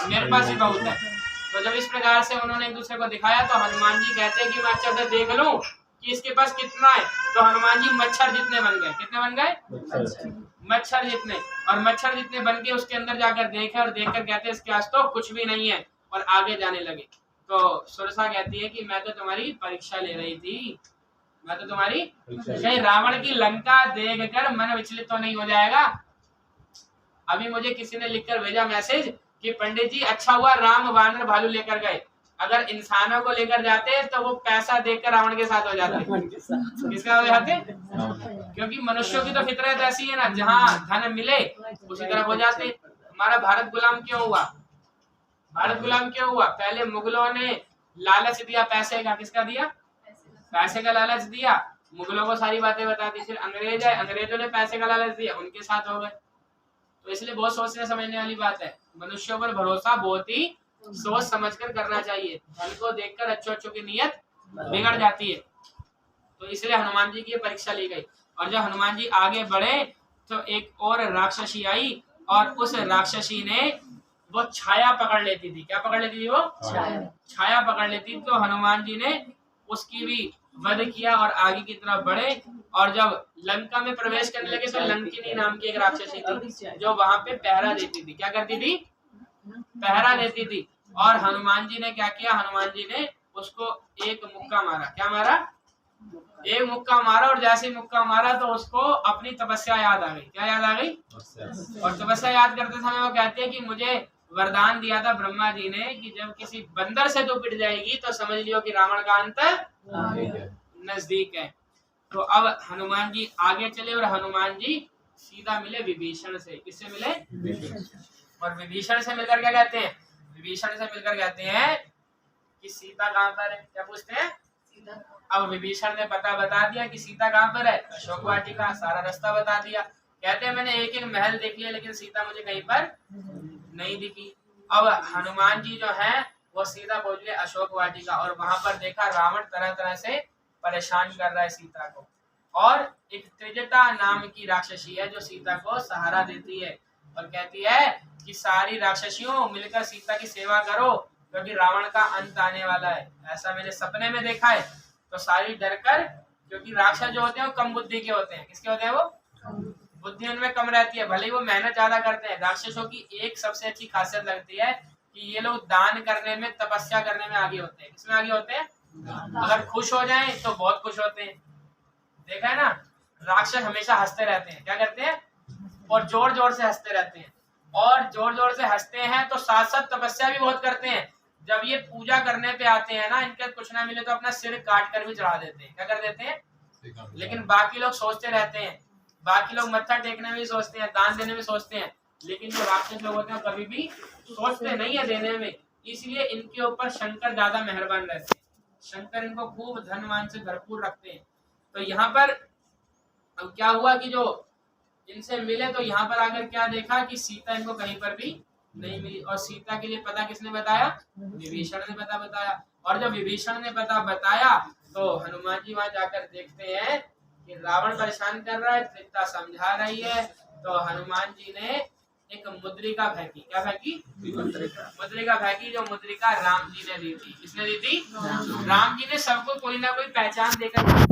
मेरे पास भी बहुत है। तो जब इस प्रकार से उन्होंने एक दूसरे को दिखाया तो हनुमान जी कहते हैं कि मैं अच्छा से देख लूं कि इसके पास कितना है। तो हनुमान जी मच्छर जितने बन गए। कितने बन गए? मच्छर जितने। और मच्छर जितने बन के उसके अंदर जाकर देखे और देखकर कहते हैं इसके पास तो कुछ भी नहीं है। और आगे जाने लगे। तो सुरसा कहती है कि मैं तो तुम्हारी परीक्षा ले रही थी। मैं तो तुम्हारी कहीं रावण की लंका देखकर मन विचलित तो नहीं हो जाएगा। अभी मुझे किसी ने लिखकर भेजा मैसेज कि पंडित जी अच्छा हुआ राम वानर भालू लेकर गए। अगर इंसानों को लेकर जाते तो वो पैसा देकर रावण के साथ हो जाते। किसका हो जाते? क्योंकि मनुष्यों की तो फितरत ऐसी है ना, जहाँ धन मिले उसी तरफ हो जाते। हमारा भारत गुलाम क्यों हुआ? भारत गुलाम क्यों हुआ? पहले मुगलों ने लालच दिया पैसे का। किसका दिया? पैसे का लालच दिया, मुगलों को सारी बातें बता दी। फिर अंग्रेज है, अंग्रेजों ने पैसे का लालच दिया, उनके साथ हो गए। तो इसलिए बहुत सोचने समझने वाली बात है। मनुष्यों पर भरोसा बहुत ही सोच समझकर करना चाहिए। धन को देखकर अच्छों की नीयत बिगड़ जाती है। तो इसलिए हनुमान जी की परीक्षा ली गई। और जब हनुमान जी आगे बढ़े तो एक और राक्षसी आई और उस राक्षसी ने वो छाया पकड़ लेती थी। क्या पकड़ लेती थी? वो छाया पकड़ लेती। तो हनुमान जी ने उसकी भी वध किया और आगे की तरफ बढ़े। और जब लंका में प्रवेश करने लगे तो लंकिनी नाम की एक राक्षसी थी जो वहां पे पहरा देती थी। क्या करती थी? पहरा देती थी। और हनुमान जी ने क्या किया? हनुमान जी ने उसको एक मुक्का मारा। क्या मारा? एक मुक्का मारा। और जैसे ही मुक्का मारा तो उसको अपनी तपस्या याद आ गई। क्या याद आ गई? और तपस्या याद करते समय वो कहते हैं कि मुझे वरदान दिया था ब्रह्मा जी ने कि जब किसी बंदर से तो पिट जाएगी तो समझ लियो कि रावण का अंत नजदीक है। तो अब हनुमान जी आगे चले और हनुमान जी सीधा मिले विभीषण से। किससे मिले? और विभीषण से मिलकर क्या कहते हैं? विभीषण से मिलकर कहते हैं कि सीता कहाँ पर है? क्या पूछते हैं? अब विभीषण ने पता बता दिया कि सीता कहाँ पर है, अशोक वाटिका, सारा रास्ता बता दिया। कहते हैं मैंने एक एक महल देख लिया लेकिन सीता मुझे कहीं पर नहीं दिखी। अब हनुमान जी जो है वो सीधा पहुंच अशोक वाटिका और वहां पर देखा रावण तरह तरह से परेशान कर रहा है सीता को। और एक त्रिजटा नाम की राक्षसी है जो सीता को सहारा देती है और कहती है कि सारी राक्षसियों मिलकर सीता की सेवा करो क्योंकि रावण का अंत आने वाला है, ऐसा मैंने सपने में देखा है। तो सारी डरकर, क्योंकि राक्षस जो होते हैं वो कम बुद्धि के होते हैं। किसके होते हैं? वो बुद्धि उनमें कम रहती है, भले ही वो मेहनत ज्यादा करते हैं। राक्षसों की एक सबसे अच्छी खासियत लगती है कि ये लोग दान करने में, तपस्या करने में आगे होते हैं। किसमें आगे होते हैं? अगर खुश हो जाएं तो बहुत खुश होते हैं। देखा है ना, राक्षस हमेशा हंसते रहते हैं। क्या करते हैं? और जोर जोर से हंसते रहते हैं। और जोर जोर से हंसते हैं तो साथ साथ तपस्या भी बहुत करते हैं। जब ये पूजा करने पे आते हैं ना, इनके कुछ ना मिले तो अपना सिर काट कर भी चढ़ा देते हैं। क्या कर देते हैं? लेकिन बाकी लोग सोचते रहते हैं, बाकी लोग मत्था टेकने में भी सोचते हैं, दान देने में सोचते हैं, लेकिन जो राक्षस लोग होते हैं कभी भी सोचते नहीं है देने में। इसलिए इनके ऊपर शंकर ज्यादा मेहरबान रहते हैं। शंकर इनको खूब धनवान से भरपूर रखते हैं। तो यहाँ पर अब क्या हुआ कि जो इनसे मिले तो यहाँ पर आकर क्या देखा कि सीता इनको कहीं पर भी नहीं मिली। और सीता के लिए पता किसने बताया? विभीषण ने पता बताया। और जब विभीषण ने पता बताया तो हनुमान जी वहां जाकर देखते हैं कि रावण परेशान कर रहा है, सीता समझा रही है। तो हनुमान जी ने एक मुद्रिका फेंकी। क्या फेंकी? मुद्रिका फेंकी, जो मुद्रिका राम जी ने दी थी। किसने दी थी? राम जी ने सबको कोई ना कोई पहचान देकर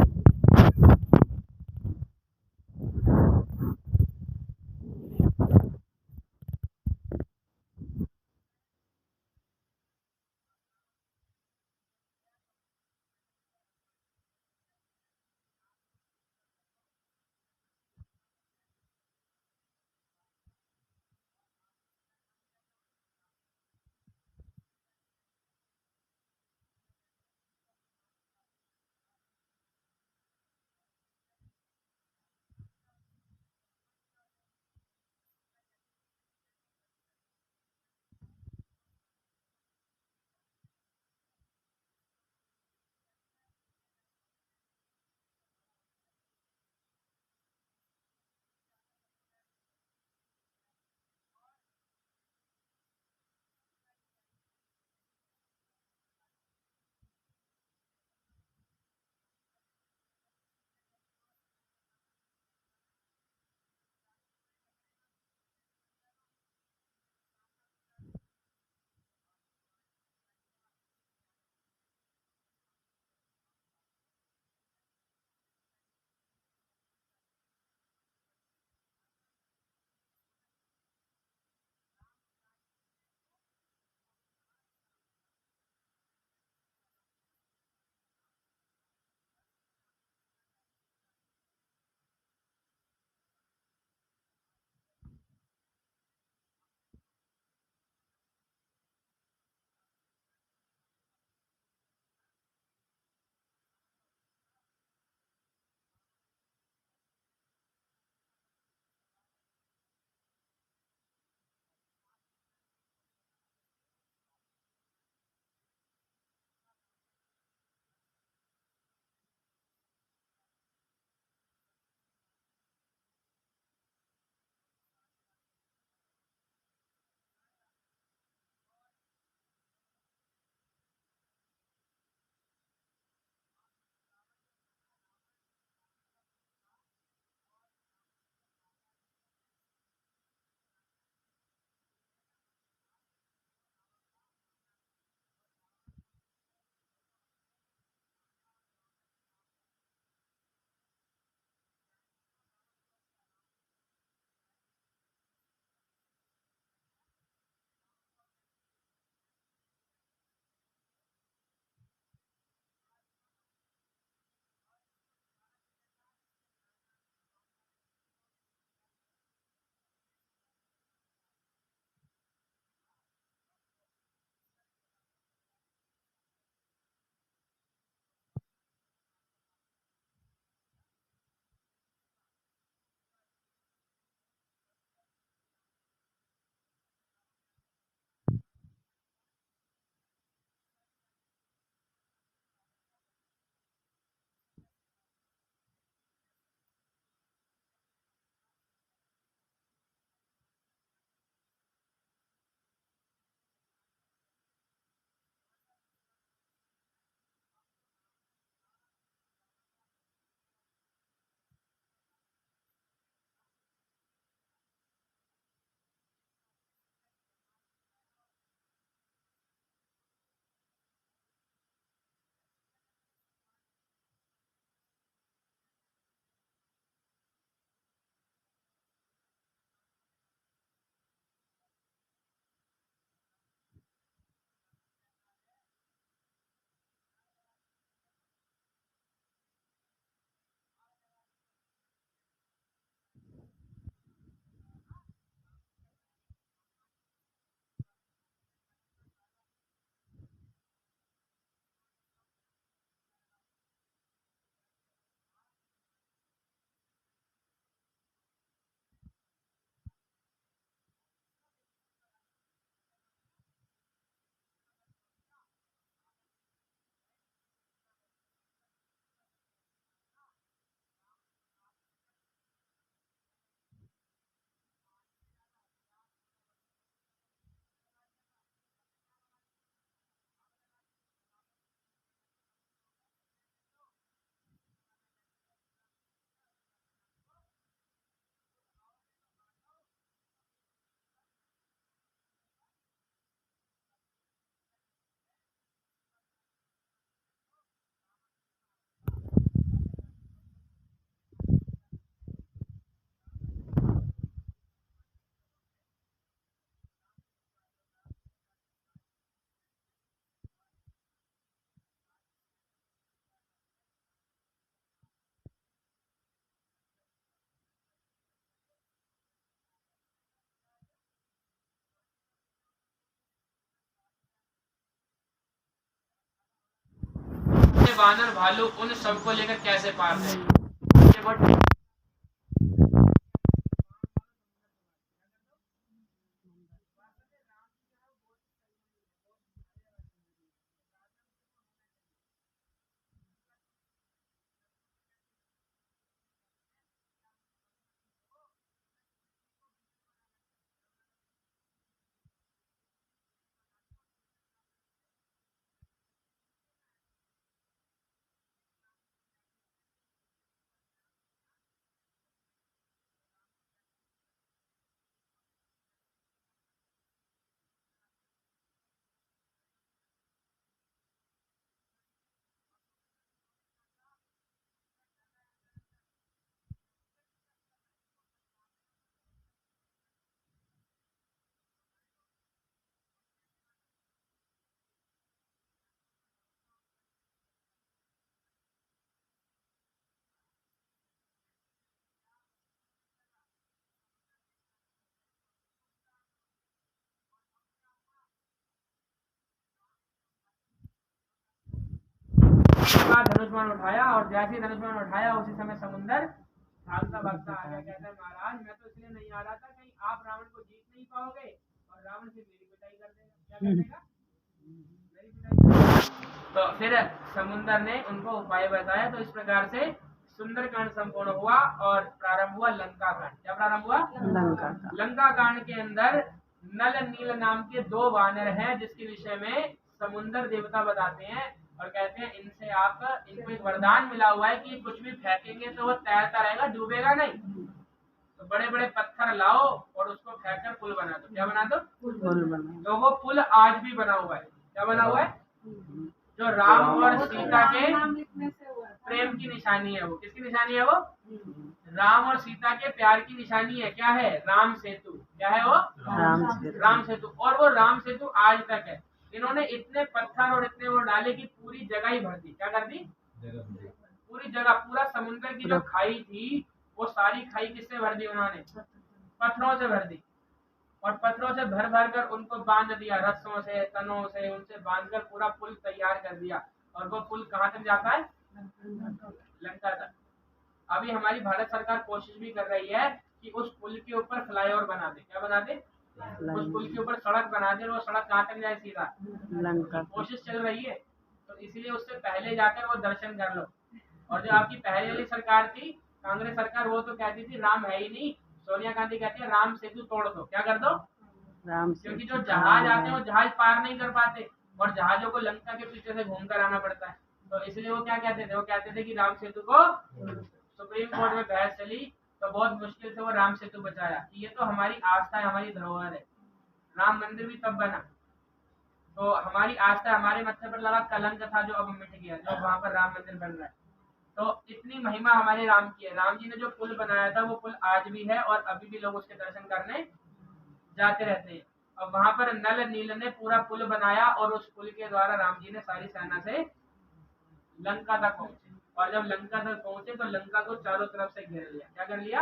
वानर भालू उन सबको लेकर कैसे पार गए। ये बहुत धनुष्मान उठाया और जैसे ही धनुष्मान उठाया उसी समय समुंदर भागता भागता आ गया। कहता है महाराज मैं तो इसलिए नहीं आ रहा था कहीं आप रावण को जीत नहीं पाओगे और रावण फिर मेरी पिटाई कर देगा। क्या कर देगा? मेरी पिटाई। तो फिर समुंदर ने उनको उपाय बताया। तो इस प्रकार से सुंदरकांड संपूर्ण हुआ और प्रारंभ हुआ लंका कांड। क्या प्रारंभ हुआ? लंका कांड के अंदर नल नील नाम के दो वानर हैं जिसके विषय में समुंदर देवता बताते हैं और कहते हैं इनसे आप इनको एक वरदान मिला हुआ है कि कुछ भी फेंकेंगे तो वो तैरता रहेगा, डूबेगा नहीं। तो बड़े बड़े पत्थर लाओ और उसको फेंककर पुल बना दो। क्या बना दो? पुल बना। तो वो पुल आज भी बना हुआ है। क्या बना हुआ है? जो राम और सीता के प्रेम की निशानी है। वो किसकी निशानी है? वो राम और सीता के प्यार की निशानी है। क्या है? राम सेतु। क्या है वो? राम सेतु। और वो राम सेतु आज तक है। इन्होंने इतने पत्थर और इतने वो डाले कि पूरी जगह ही भर दी। क्या कर दी? पूरी जगह, पूरा समुद्र की जो खाई थी वो सारी खाई किससे भर दी उन्होंने? पत्थरों से भर दी। और पत्थरों से भर भर कर उनको बांध दिया, रस्सों से, तनों से, उनसे बांधकर पूरा पुल तैयार कर दिया। और वो पुल कहाँ तक जाता है? लंका तक। अभी हमारी भारत सरकार कोशिश भी कर रही है कि उस पुल के ऊपर फ्लाईओवर बना दे। क्या बना दे? उस पुल के ऊपर सड़क बना दे। वो सड़क कहाँ तक जाए? सीधा लंका। कोशिश चल रही है। तो इसलिए उससे पहले जाकर वो दर्शन कर लो। और जो आपकी पहले वाली सरकार थी, कांग्रेस सरकार, वो तो कहती थी राम है ही नहीं। सोनिया गांधी कहती है राम सेतु तोड़ दो। क्या कर दो? राम। क्योंकि जो जहाज आते हैं वो जहाज पार नहीं कर पाते और जहाजों को लंका के पीछे से घूमकर आना पड़ता है। तो इसलिए वो क्या कहते थे? वो कहते थे कि राम सेतु को, सुप्रीम कोर्ट में बहस चली तो बहुत मुश्किल से वो राम सेतु बचाया। ये तो हमारी आस्था है, हमारी धरोहर है। राम मंदिर भी तब बना। तो हमारी आस्था, हमारे मत्थे पर लगा कलंक था जो अब मिट गया, जो वहां पर राम मंदिर बन रहा है। तो इतनी महिमा हमारे राम की है। राम जी ने जो पुल बनाया था वो पुल आज भी है और अभी भी लोग उसके दर्शन करने जाते रहते हैं। और वहां पर नल नील ने पूरा पुल बनाया और उस पुल के द्वारा राम जी ने सारी सेना से लंका तक पहुंचे। और जब लंका तक पहुंचे तो लंका को चारों तरफ से घेर लिया। क्या कर लिया?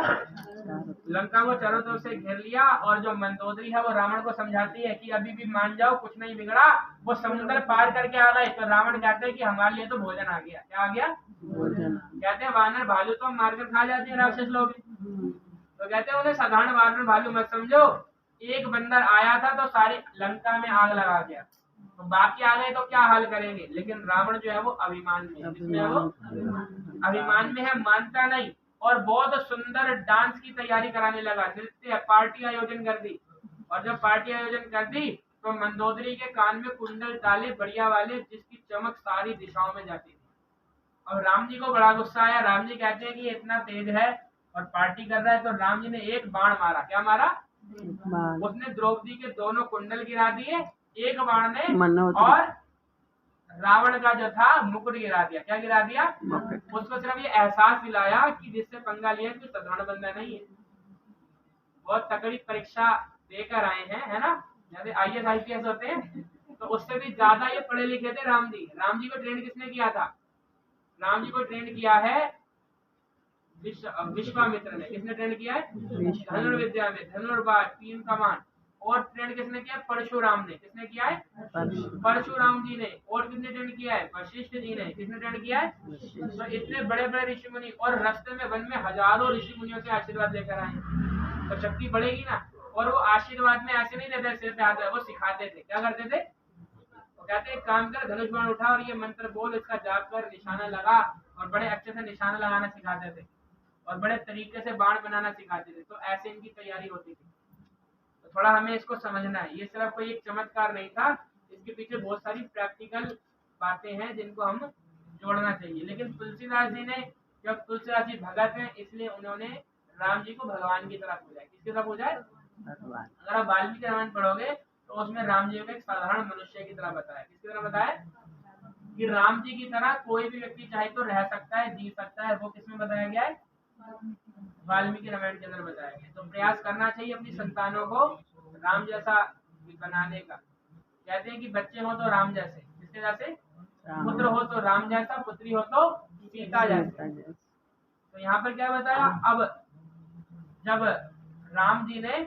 लंका को चारों तरफ से घेर लिया। और जो मंदोदरी है वो रावण को समझाती है कि अभी भी मान जाओ, कुछ नहीं बिगड़ा। वो समुद्र पार करके आ गए तो रावण कहते हैं कि हमारे लिए तो भोजन आ गया। क्या आ गया? कहते हैं वानर भालू तो मारकर खा जाते हैं राक्षस लोग। तो कहते हैं उन्हें साधारण वानर भालू मत समझो। एक बंदर आया था तो सारी लंका में आग लगा गया। तो बाकी आ गए तो क्या हाल करेंगे? लेकिन रावण जो है वो अभिमान में है। इसमें वो अभिमान में है, मानता नहीं। और बहुत सुंदर डांस की तैयारी कराने लगा, नृत्य पार्टी आयोजन कर दी। और जब पार्टी आयोजन कर दी तो मंदोदरी के कान में कुंडल डाले बढ़िया वाले, जिसकी चमक सारी दिशाओं में जाती थी। और राम जी को बड़ा गुस्सा आया। राम जी कहते हैं कि ये इतना तेज है और पार्टी कर रहा है। तो राम जी ने एक बाण मारा। क्या मारा? उसने द्रौपदी के दोनों कुंडल गिरा दिए एक बाण ने। और रावण का जो था मुकुट गिरा दिया। क्या गिरा दिया? उसको सिर्फ ये एहसास दिलाया कि जिससे पंगा लिया कोई साधारण बंदा नहीं है, बहुत तगड़ी परीक्षा देकर आए हैं, है ना। जैसे IAS IPS होते हैं तो उससे भी ज्यादा ये पढ़े लिखे थे राम जी। राम जी को ट्रेन किसने किया था? राम जी को ट्रेन किया है विश्वामित्र ने। किसने ट्रेन किया है? धनुर्विद्या में, धनुर्बाण, तीर कमान। और ट्रेंड किसने किया? परशुराम ने। किसने किया है? परशुराम जी ने। और किसने ट्रेंड किया है? वशिष्ठ जी ने। किसने ट्रेंड किया है? तो इतने बड़े बड़े ऋषि मुनि, और रास्ते में वन में हजारों ऋषि मुनियों से आशीर्वाद लेकर आए, तो शक्ति बढ़ेगी ना। और वो आशीर्वाद में ऐसे नहीं देते सिर पे हाथ, वो सिखाते थे। क्या करते थे? वो कहते हैं काम कर, धनुष बाण उठा और ये मंत्र बोल, इसका जाप कर, निशाना लगा, और बड़े अच्छे से निशाना लगाना सिखाते थे और बड़े तरीके से बाण बनाना सिखाते थे। तो ऐसे इनकी तैयारी होती थी। तो थोड़ा हमें इसको समझना है, ये सिर्फ कोई एक चमत्कार नहीं था, इसके पीछे बहुत सारी प्रैक्टिकल बातें हैं जिनको हम जोड़ना चाहिए। लेकिन तुलसीदास जी ने, जब तुलसीदास जी भगत हैं, इसलिए उन्होंने राम जी को भगवान की तरह पूजा है। किसकी तरह पूजा है? अगर आप वाल्मीकि रामायण पढ़ोगे तो उसमें राम जी को एक साधारण मनुष्य की तरह बताया। किसकी तरह बताया? कि राम जी की तरह कोई भी व्यक्ति चाहे तो रह सकता है, जी सकता है। वो किसमें बताया गया है? वाल्मीकि रामायण के अंदर बताया गया। तो प्रयास करना चाहिए अपनी संतानों को राम जैसा बनाने का। कहते हैं कि बच्चे हो तो राम जैसे। किसके जैसे? पुत्र हो तो राम जैसा, पुत्री हो तो सीता जैसे। तो यहाँ पर क्या बताया? अब जब राम जी ने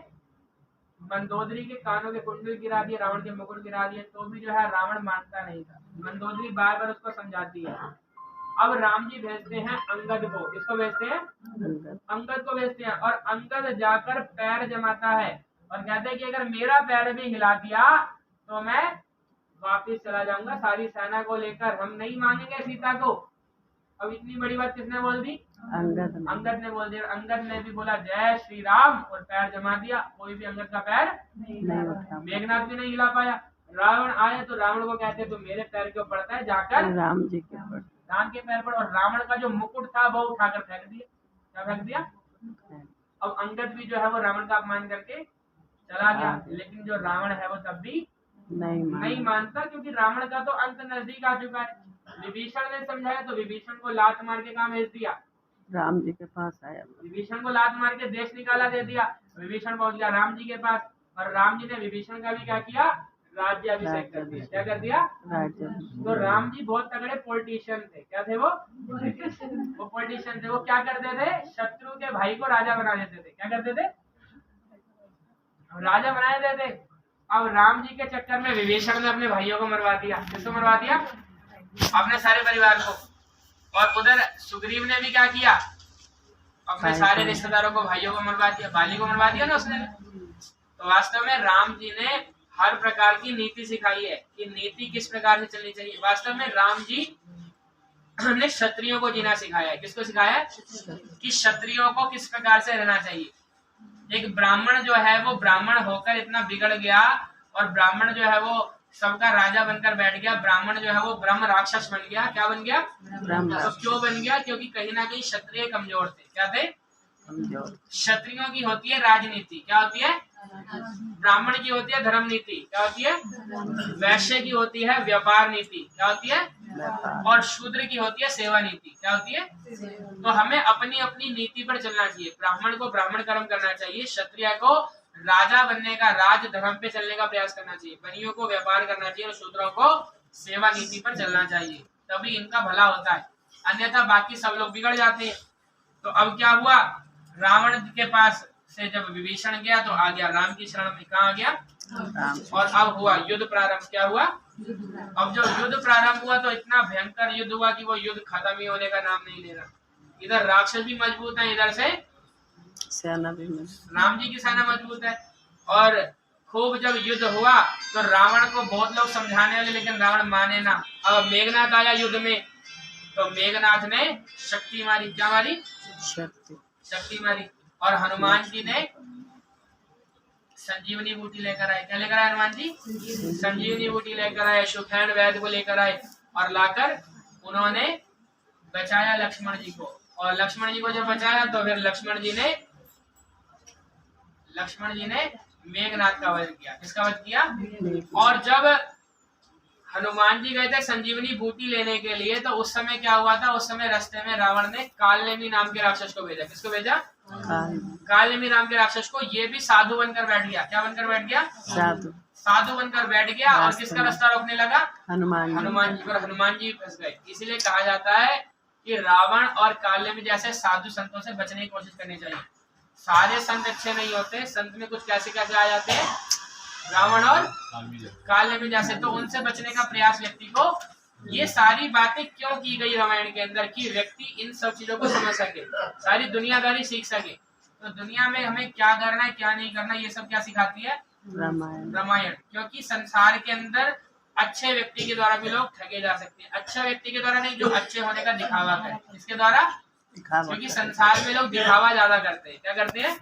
मंदोदरी के कानों के कुंडल गिरा दिए, रावण के मुकुट गिरा दिए, तो भी जो है रावण मानता नहीं था। मंदोदरी बार बार उसको समझाती है। अब राम जी भेजते हैं अंगद को। किसको भेजते हैं? अंगद को भेजते हैं। और अंगद जाकर पैर जमाता है और कहते हैं कि अगर मेरा पैर भी हिला दिया तो मैं वापिस चला जाऊंगा सारी सेना को लेकर, हम नहीं मानेंगे सीता को। अब इतनी बड़ी बात किसने बोल दी? अंगद ने बोल दिया। अंगद ने भी बोला जय श्री राम और पैर जमा दिया। कोई भी अंगद का पैर नहीं उठा, मेघनाथ भी नहीं हिला पाया। रावण आए तो रावण को कहते तो मेरे पैर क्यों पड़ता है, जाकर राम जी के पैर, राम के पैर पर। और रावण का जो मुकुट था वो उठाकर फेंक दिया। क्या फेंक दिया? अब अंगद भी जो है वो रावण का अपमान करके चला गया। लेकिन जो रावण है वो तब भी नहीं मानता, क्योंकि रावण का तो अंत नजदीक आ चुका है। विभीषण ने समझाया तो विभीषण को लात मार के कहाँ भेज दिया? राम जी के पास आया। विभीषण को लात मार के देश निकाला दे दिया। विभीषण पहुंच गया राम जी के पास, और राम जी ने विभीषण का भी क्या किया? राज्याभिषेक कर दिया। क्या कर दिया? तो राम जी बहुत तगड़े पॉलिटिशियन थे। क्या थे वो? पॉलिटिशियन थे। वो क्या करते थे? शत्रु के भाई को राजा बना देते थे। क्या करते थे? राजा बना देते थे। अब राम जी के चक्कर में विभीषण ने अपने भाइयों को मरवा दिया। किसको मरवा दिया? अपने सारे परिवार को। और उधर सुग्रीव ने भी क्या किया? अपने सारे रिश्तेदारों को, भाइयों को मरवा दिया। बाली को मरवा दिया ना उसने। तो वास्तव में राम जी ने हर प्रकार की नीति सिखाई है कि नीति किस प्रकार से चलनी चाहिए। वास्तव में राम जी ने क्षत्रियों को जीना सिखाया है। किसको सिखाया है? कि क्षत्रियों को किस प्रकार से रहना चाहिए। एक ब्राह्मण जो है वो ब्राह्मण होकर इतना बिगड़ गया, और ब्राह्मण जो है वो सबका राजा बनकर बैठ गया। ब्राह्मण जो है वो ब्रह्म राक्षस बन गया। क्या बन गया? तो क्यों बन गया? क्योंकि कहीं ना कहीं क्षत्रिय कमजोर थे। क्या थे? क्षत्रियों की होती है राजनीति। क्या होती है? ब्राह्मण की होती है धर्म नीति। क्या होती है? वैश्य की होती है व्यापार नीति। क्या होती है? और शूद्र की होती है सेवा नीति। क्या होती है? तो हमें अपनी अपनी नीति पर चलना चाहिए। ब्राह्मण को ब्राह्मण कर्म करना चाहिए, क्षत्रिय को राजा बनने का, राज धर्म पे चलने का प्रयास करना चाहिए, बनियों को व्यापार करना चाहिए, और शूद्रों को सेवा नीति पर चलना चाहिए। तभी इनका भला होता है, अन्यथा बाकी सब लोग बिगड़ जाते हैं। तो अब क्या हुआ? रावण के पास से जब विभीषण गया तो आ गया राम की शरण में। कहाँ आ गया? और अब हुआ युद्ध प्रारंभ। क्या हुआ? अब जो युद्ध प्रारंभ हुआ तो इतना भयंकर युद्ध हुआ कि वो युद्ध खत्म ही होने का नाम नहीं ले रहा। इधर राक्षस भी मजबूत है, इधर से सेना भी, राम जी की सेना मजबूत है। और खूब जब युद्ध हुआ तो रावण को बहुत लोग समझाने लगे, लेकिन रावण माने ना। अब मेघनाथ आया युद्ध में, तो मेघनाथ ने शक्ति मारी। क्या मारी? शक्ति मारी। और हनुमान जी ने संजीवनी बूटी लेकर आए। क्या लेकर आए हनुमान जी? संजीवनी बूटी लेकर आए। सुखैन वैद्य को लेकर आए और लाकर उन्होंने बचाया लक्ष्मण जी को। और लक्ष्मण जी को जब बचाया तो फिर लक्ष्मण जी ने मेघनाथ का वध किया। किसका वध किया? और जब हनुमान जी गए थे संजीवनी बूटी लेने के लिए, तो उस समय क्या हुआ था? उस समय रास्ते में रावण ने कालनेमी नाम के राक्षस को भेजा। किसको भेजा? कालनेमी नाम के राक्षस को। ये भी साधु बनकर बैठ गया। क्या बनकर बैठ गया? साधु बनकर बैठ गया। और किसका रास्ता रोकने लगा? हनुमान जी। और हनुमान जी फंस गए। इसीलिए कहा जाता है कि रावण और कालनेमी जैसे साधु संतों से बचने की कोशिश करनी चाहिए। सारे संत अच्छे नहीं होते, संत में कुछ कैसे कैसे आ जाते हैं, रावण और काल में जैसे, तो उनसे बचने का प्रयास व्यक्ति को, ये सारी बातें क्यों की गई रामायण के अंदर कि व्यक्ति इन सब चीजों को समझ सके, सारी दुनियादारी सीख सके। तो दुनिया में हमें क्या करना है क्या नहीं करना, ये सब क्या सिखाती है रामायण। क्योंकि संसार के अंदर अच्छे व्यक्ति के द्वारा भी लोग ठगे जा सकते हैं, अच्छा व्यक्ति के द्वारा नहीं, जो अच्छे होने का दिखावा करे, इसके द्वारा, क्योंकि संसार में लोग दिखावा ज्यादा करते हैं, क्या करते हैं,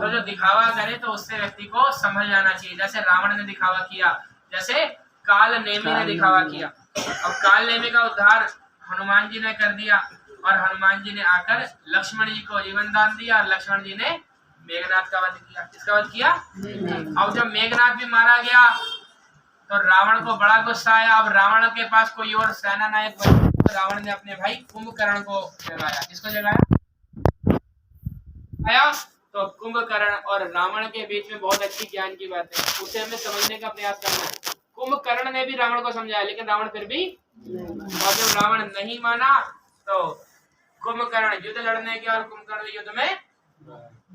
तो जो दिखावा करे तो उससे व्यक्ति को समझ जाना चाहिए। जैसे रावण ने दिखावा किया, जैसे काल नेमी ने दिखावा किया, अब काल नेमी का उद्धार हनुमान जी ने कर दिया, और हनुमान जी ने आकर लक्ष्मण जी को जीवन दान दिया, और लक्ष्मण जी ने मेघनाथ का वध किया। किसका वध किया? अब जब मेघनाथ भी मारा गया तो रावण को बड़ा गुस्सा आया। अब रावण के पास कोई और सेना नायक बचा, तो रावण ने अपने भाई कुंभकर्ण को जगाया। किसको जगाया? आया तो कुंभकर्ण और रावण के बीच में बहुत अच्छी ज्ञान की बात है, उसे हमें समझने का प्रयास करना है। कुंभकर्ण ने भी रावण को समझाया, लेकिन रावण फिर भी, और जब रावण नहीं माना तो कुंभकर्ण युद्ध लड़ने गया और कुंभकर्ण युद्ध में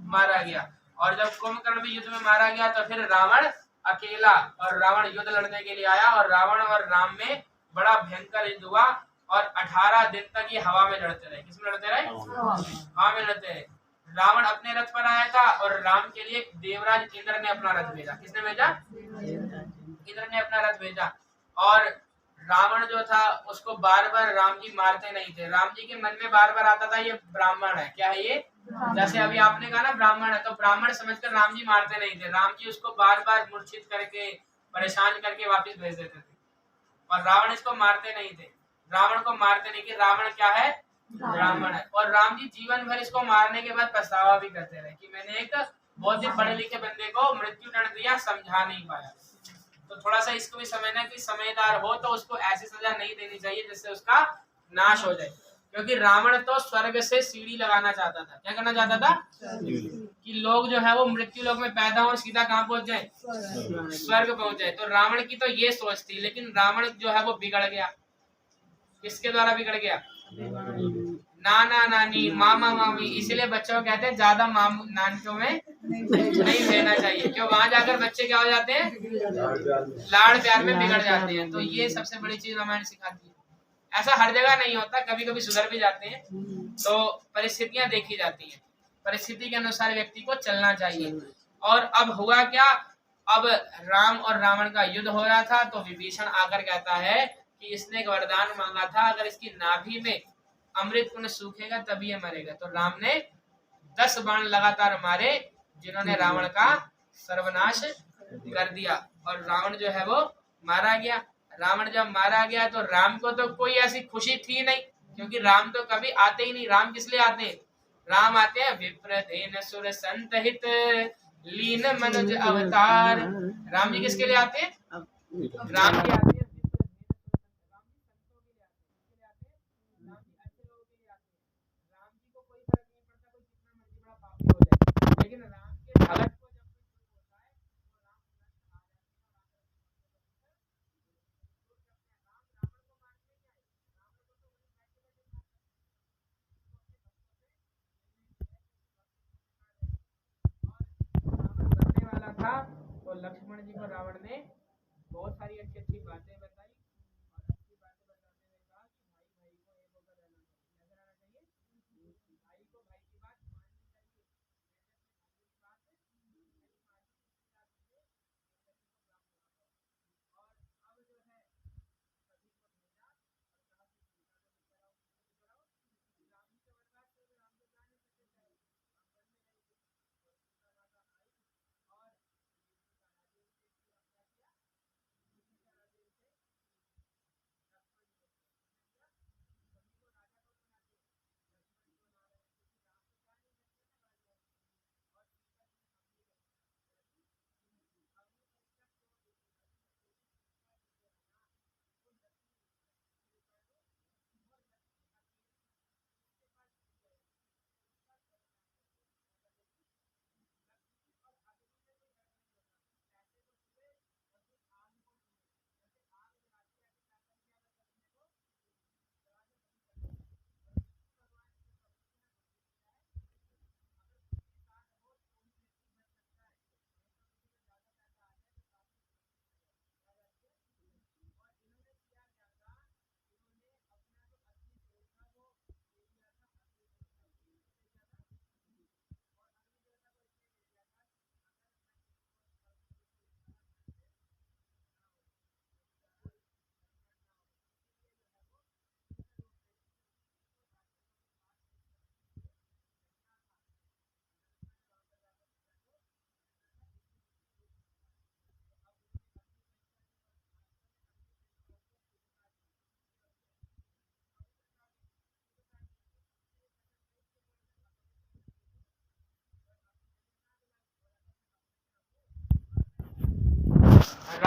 मारा गया। और जब कुंभकर्ण भी युद्ध में मारा गया तो फिर रावण अकेला, और रावण युद्ध लड़ने के लिए आया, और रावण और राम में बड़ा भयंकर युद्ध हुआ, और 18 दिन तक ये हवा में लड़ते रहे। किसमें लड़ते रहे? हवा में लड़ते रहे। रावण अपने रथ पर आया था, और राम के लिए देवराज इंद्र ने अपना रथ भेजा। किसने भेजा? इंद्र ने अपना रथ भेजा। और रावण जो था उसको बार बार राम जी मारते नहीं थे, राम जी के मन में बार बार आता था ये ब्राह्मण है, क्या है ये, जैसे अभी आपने कहा ना ब्राह्मण है, तो ब्राह्मण समझकर राम जी मारते नहीं थे, राम जी उसको बार बार मूर्छित करके परेशान करके वापस भेज देते थे, और रावण इसको मारते नहीं थे। रावण को मारते नहीं कि रावण क्या है, ब्राह्मण है। और राम जी जीवन भर इसको मारने के बाद पछतावा भी करते रहे कि मैंने एक बहुत ही पढ़े लिखे बंदे को मृत्यु दंड दिया, समझा नहीं पाया। तो थोड़ा सा इसको भी समझना कि समझदार हो तो उसको ऐसी सजा नहीं देनी चाहिए जिससे उसका नाश हो जाए। क्योंकि रावण तो स्वर्ग से सीढ़ी लगाना चाहता था। क्या करना चाहता था? कि लोग जो है वो मृत्यु लोक में पैदा हो और सीधा कहाँ पहुंच जाए, स्वर्ग पहुंच जाए। तो रावण की तो ये सोच थी, लेकिन रावण जो है वो बिगड़ गया। किसके द्वारा बिगड़ गया? नाना नानी मामा मामी। इसीलिए बच्चों को कहते हैं ज्यादा मामू नानियों में नहीं रहना चाहिए, क्यों, वहां जाकर बच्चे क्या हो जाते हैं, लाड़ प्यार में बिगड़ जाते हैं। तो ये सबसे बड़ी चीज रामायण सिखाती है। ऐसा हर जगह नहीं होता, कभी कभी सुधर भी जाते हैं, तो परिस्थितियां देखी जाती हैं, परिस्थिति के अनुसार व्यक्ति को चलना चाहिए। और अब हुआ क्या, अब राम और रावण का युद्ध हो रहा था, तो विभीषण आकर कहता है कि इसने एक वरदान मांगा था, अगर इसकी नाभि में अमृत कुंड सूखेगा तभी ये मरेगा। तो राम ने 10 बाण लगातार मारे, जिन्होंने रावण का सर्वनाश कर दिया, और रावण जो है वो मारा गया। रावण जब मारा गया तो राम को तो कोई ऐसी खुशी थी नहीं, क्योंकि राम तो कभी आते ही नहीं। राम किस लिए आते हैं? राम आते हैं विप्रधेन सुर संत हित लीन मनुज अवतार। राम जी किसके लिए आते हैं? राम जी आते हैं राम जी को कोई फर्क नहीं पड़ता कोई कितना मर्जी बड़ा पापी हो जाए, लेकिन राम के भगत को जब कोई होता है तो राम तुरंत आ जाते हैं और राम रावण को मारने नहीं आए, रावण को तो वही बैठे बैठे मार रावण बनने वाला था। तो लक्ष्मण जी को रावण ने बहुत सारी अच्छी अच्छी बातें बताई, और अच्छी बातें बताते हुए कहा कि भाई भाई को एक होकर रहना चाहिए। कैसे रहना चाहिए? भाई को भाई की बात माननी चाहिए। और अब जो है सभी को भेजा और कहा कि सीता को लेकर आओ, सीता को लेकर आओ। राम जी के वरदान से राम को जा नहीं सकते थे, राम वन में गए थे, और सीता माता आई और युद्ध का राज्य क्या किया, किसने का राज्य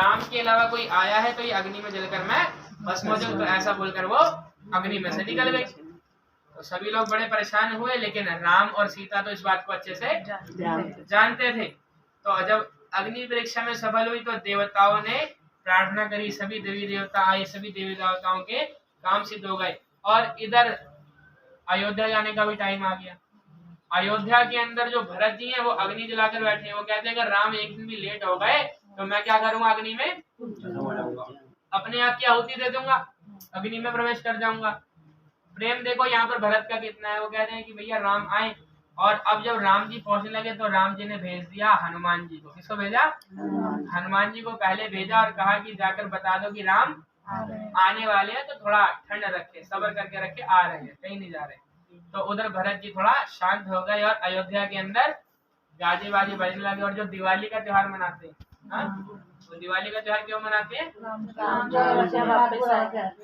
राम के अलावा कोई आया है तो ये अग्नि में जलकर मैं भस्म हो जाऊं, तो ऐसा बोलकर वो अग्नि में से निकल गई। तो सभी लोग बड़े परेशान हुए, लेकिन राम और सीता तो इस बात को अच्छे से जानते थे। तो जब अग्नि परीक्षा में सफल हुई तो देवताओं ने प्रार्थना करी, सभी देवी देवता आए, सभी देवी देवताओं के काम सिद्ध हो गए। और इधर अयोध्या जाने का भी टाइम आ गया। अयोध्या के अंदर जो भरत जी हैं वो अग्नि जलाकर बैठे हैं। वो कहते हैं अगर राम एक दिन भी लेट हो गए तो मैं क्या करूंगा, अग्नि में अपने आप की आहुति दे दूंगा, अग्नि में प्रवेश कर जाऊंगा। प्रेम देखो यहाँ पर भरत का कितना है। वो कहते हैं कि भैया राम आए, और अब जब राम जी पहुंचने लगे तो राम जी ने भेज दिया हनुमान जी को। किसको भेजा? हनुमान जी को पहले भेजा और कहा कि जाकर बता दो कि राम आने वाले हैं, तो थोड़ा ठंड रखे, सब्र करके रखे, आ रहे हैं, कहीं नहीं जा रहे। तो उधर भरत जी थोड़ा शांत हो गए और अयोध्या के अंदर गाजे बाजे बजने लगे। और जो दिवाली का त्योहार मनाते हैं, तो दिवाली का त्योहार क्यों मनाते हैं?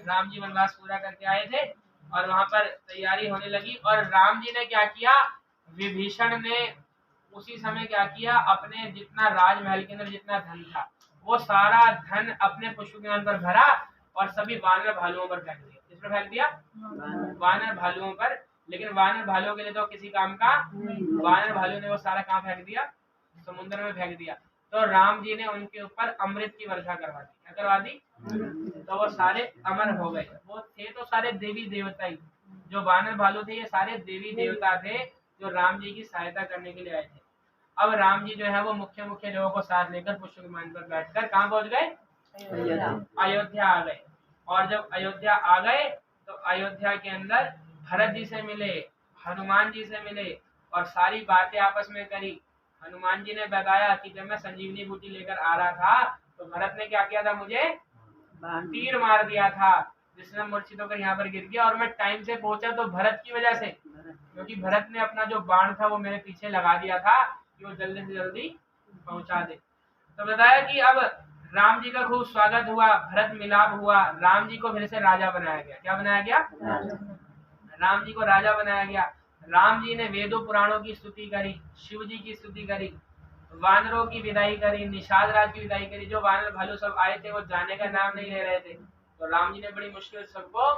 राम जी वनवास पूरा करके आए थे और वहां पर तैयारी होने लगी। और राम जी ने क्या किया, विभीषण ने उसी समय क्या किया, अपने जितना राजमहल के अंदर जितना धन था वो सारा धन अपने पुष्प के पर भरा और सभी वानर भालुओं पर फेंक दिया। किस पर फेंक दिया? वानर भालुओं पर। लेकिन वानर भालुओं के लिए तो किसी काम का, वानर भालुओं ने वो सारा काम फेंक दिया, समुद्र में फेंक दिया। तो राम जी ने उनके ऊपर अमृत की वर्षा करवा दी। क्या करवा दी? तो वो सारे अमर हो गए। वो थे तो सारे देवी देवता ही, जो वानर भालू थे ये सारे देवी देवता थे जो राम जी की सहायता करने के लिए आए थे। अब राम जी जो है वो मुख्य मुख्य लोगों को साथ लेकर पुष्प विमान पर बैठकर कहाँ पहुंच गए? अयोध्या आ गए। और जब अयोध्या आ गए तो अयोध्या के अंदर भरत जी से मिले, हनुमान जी से मिले और सारी बातें आपस में करी। हनुमान जी ने बताया कि जब मैं संजीवनी बूटी लेकर आ रहा था तो भरत ने क्या किया था, मुझे तीर मार दिया था, जिसने मूर्छित होकर यहाँ पर गिर गया। और मैं टाइम से पहुंचा तो भरत की वजह से, क्योंकि भरत ने अपना जो बाण था वो मेरे पीछे लगा दिया था कि वो जल्दी से जल्दी पहुंचा दे। तो बताया कि अब राम जी का खूब स्वागत हुआ, भरत मिलाप हुआ, राम जी को फिर से राजा बनाया गया। क्या बनाया गया? राम जी को राजा बनाया गया। राम जी ने वेदों पुराणों की स्तुति करी, शिव जी की स्तुति करी, वानरों की विदाई करी, निषाद राज की विदाई करी। जो वानर भालू सब आए थे वो जाने का नाम नहीं ले रहे थे, तो राम जी ने बड़ी मुश्किल सबको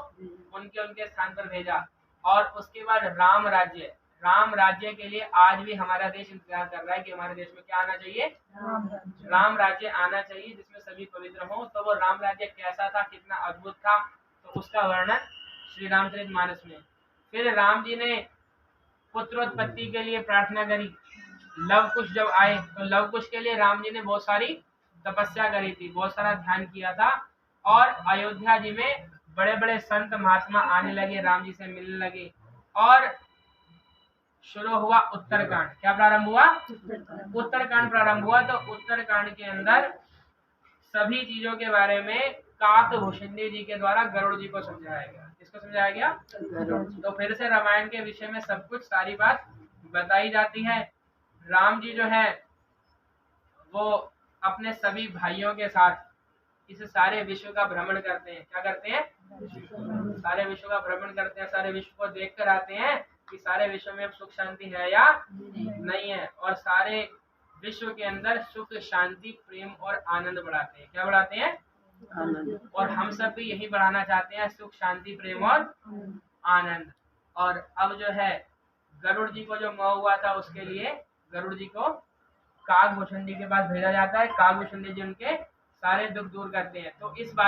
उनके उनके स्थान पर भेजा। और उसके बाद राम राज्य के लिए आज भी हमारा देश इंतजार कर रहा है कि हमारे देश में क्या आना चाहिए? राम राज्य आना चाहिए, जिसमें सभी पवित्र हों। तो वो राम राज्य कैसा था, कितना अद्भुत था, तो उसका वर्णन श्री रामचरितमानस में। फिर राम जी ने पुत्रोत्पत्ति के लिए प्रार्थना करी। लव कुश जब आए तो लव कुश के लिए राम जी ने बहुत सारी तपस्या करी थी, बहुत सारा ध्यान किया था। और अयोध्या जी में बड़े बड़े संत महात्मा आने लगे, राम जी से मिलने लगे। और शुरू हुआ उत्तरकांड। क्या प्रारंभ हुआ? उत्तरकांड प्रारंभ हुआ। तो उत्तरकांड के अंदर सभी चीजों के बारे में काकभूषणी जी के द्वारा गरुड़ जी को समझाया गया। किसको समझाया गया? तो फिर से रामायण के विषय में सब कुछ सारी बात बताई जाती है। राम जी जो है वो अपने सभी भाइयों के साथ इस सारे विश्व का भ्रमण करते हैं। क्या करते हैं? सारे विश्व का भ्रमण करते हैं, सारे विश्व को देख कर आते हैं कि सारे विश्व में अब सुख शांति है या नहीं है। और सारे विश्व के अंदर सुख शांति प्रेम और आनंद बढ़ाते हैं। क्या बढ़ाते हैं? आनंद। और हम सब भी यही बढ़ाना चाहते हैं, सुख शांति प्रेम और आनंद। और अब जो है गरुड़ जी को जो मोह हुआ था उसके लिए गरुड़ जी को काकभूषणी जी के पास भेजा जाता है। काकभूषणी जी उनके सारे दुख दूर करते हैं। तो इस बात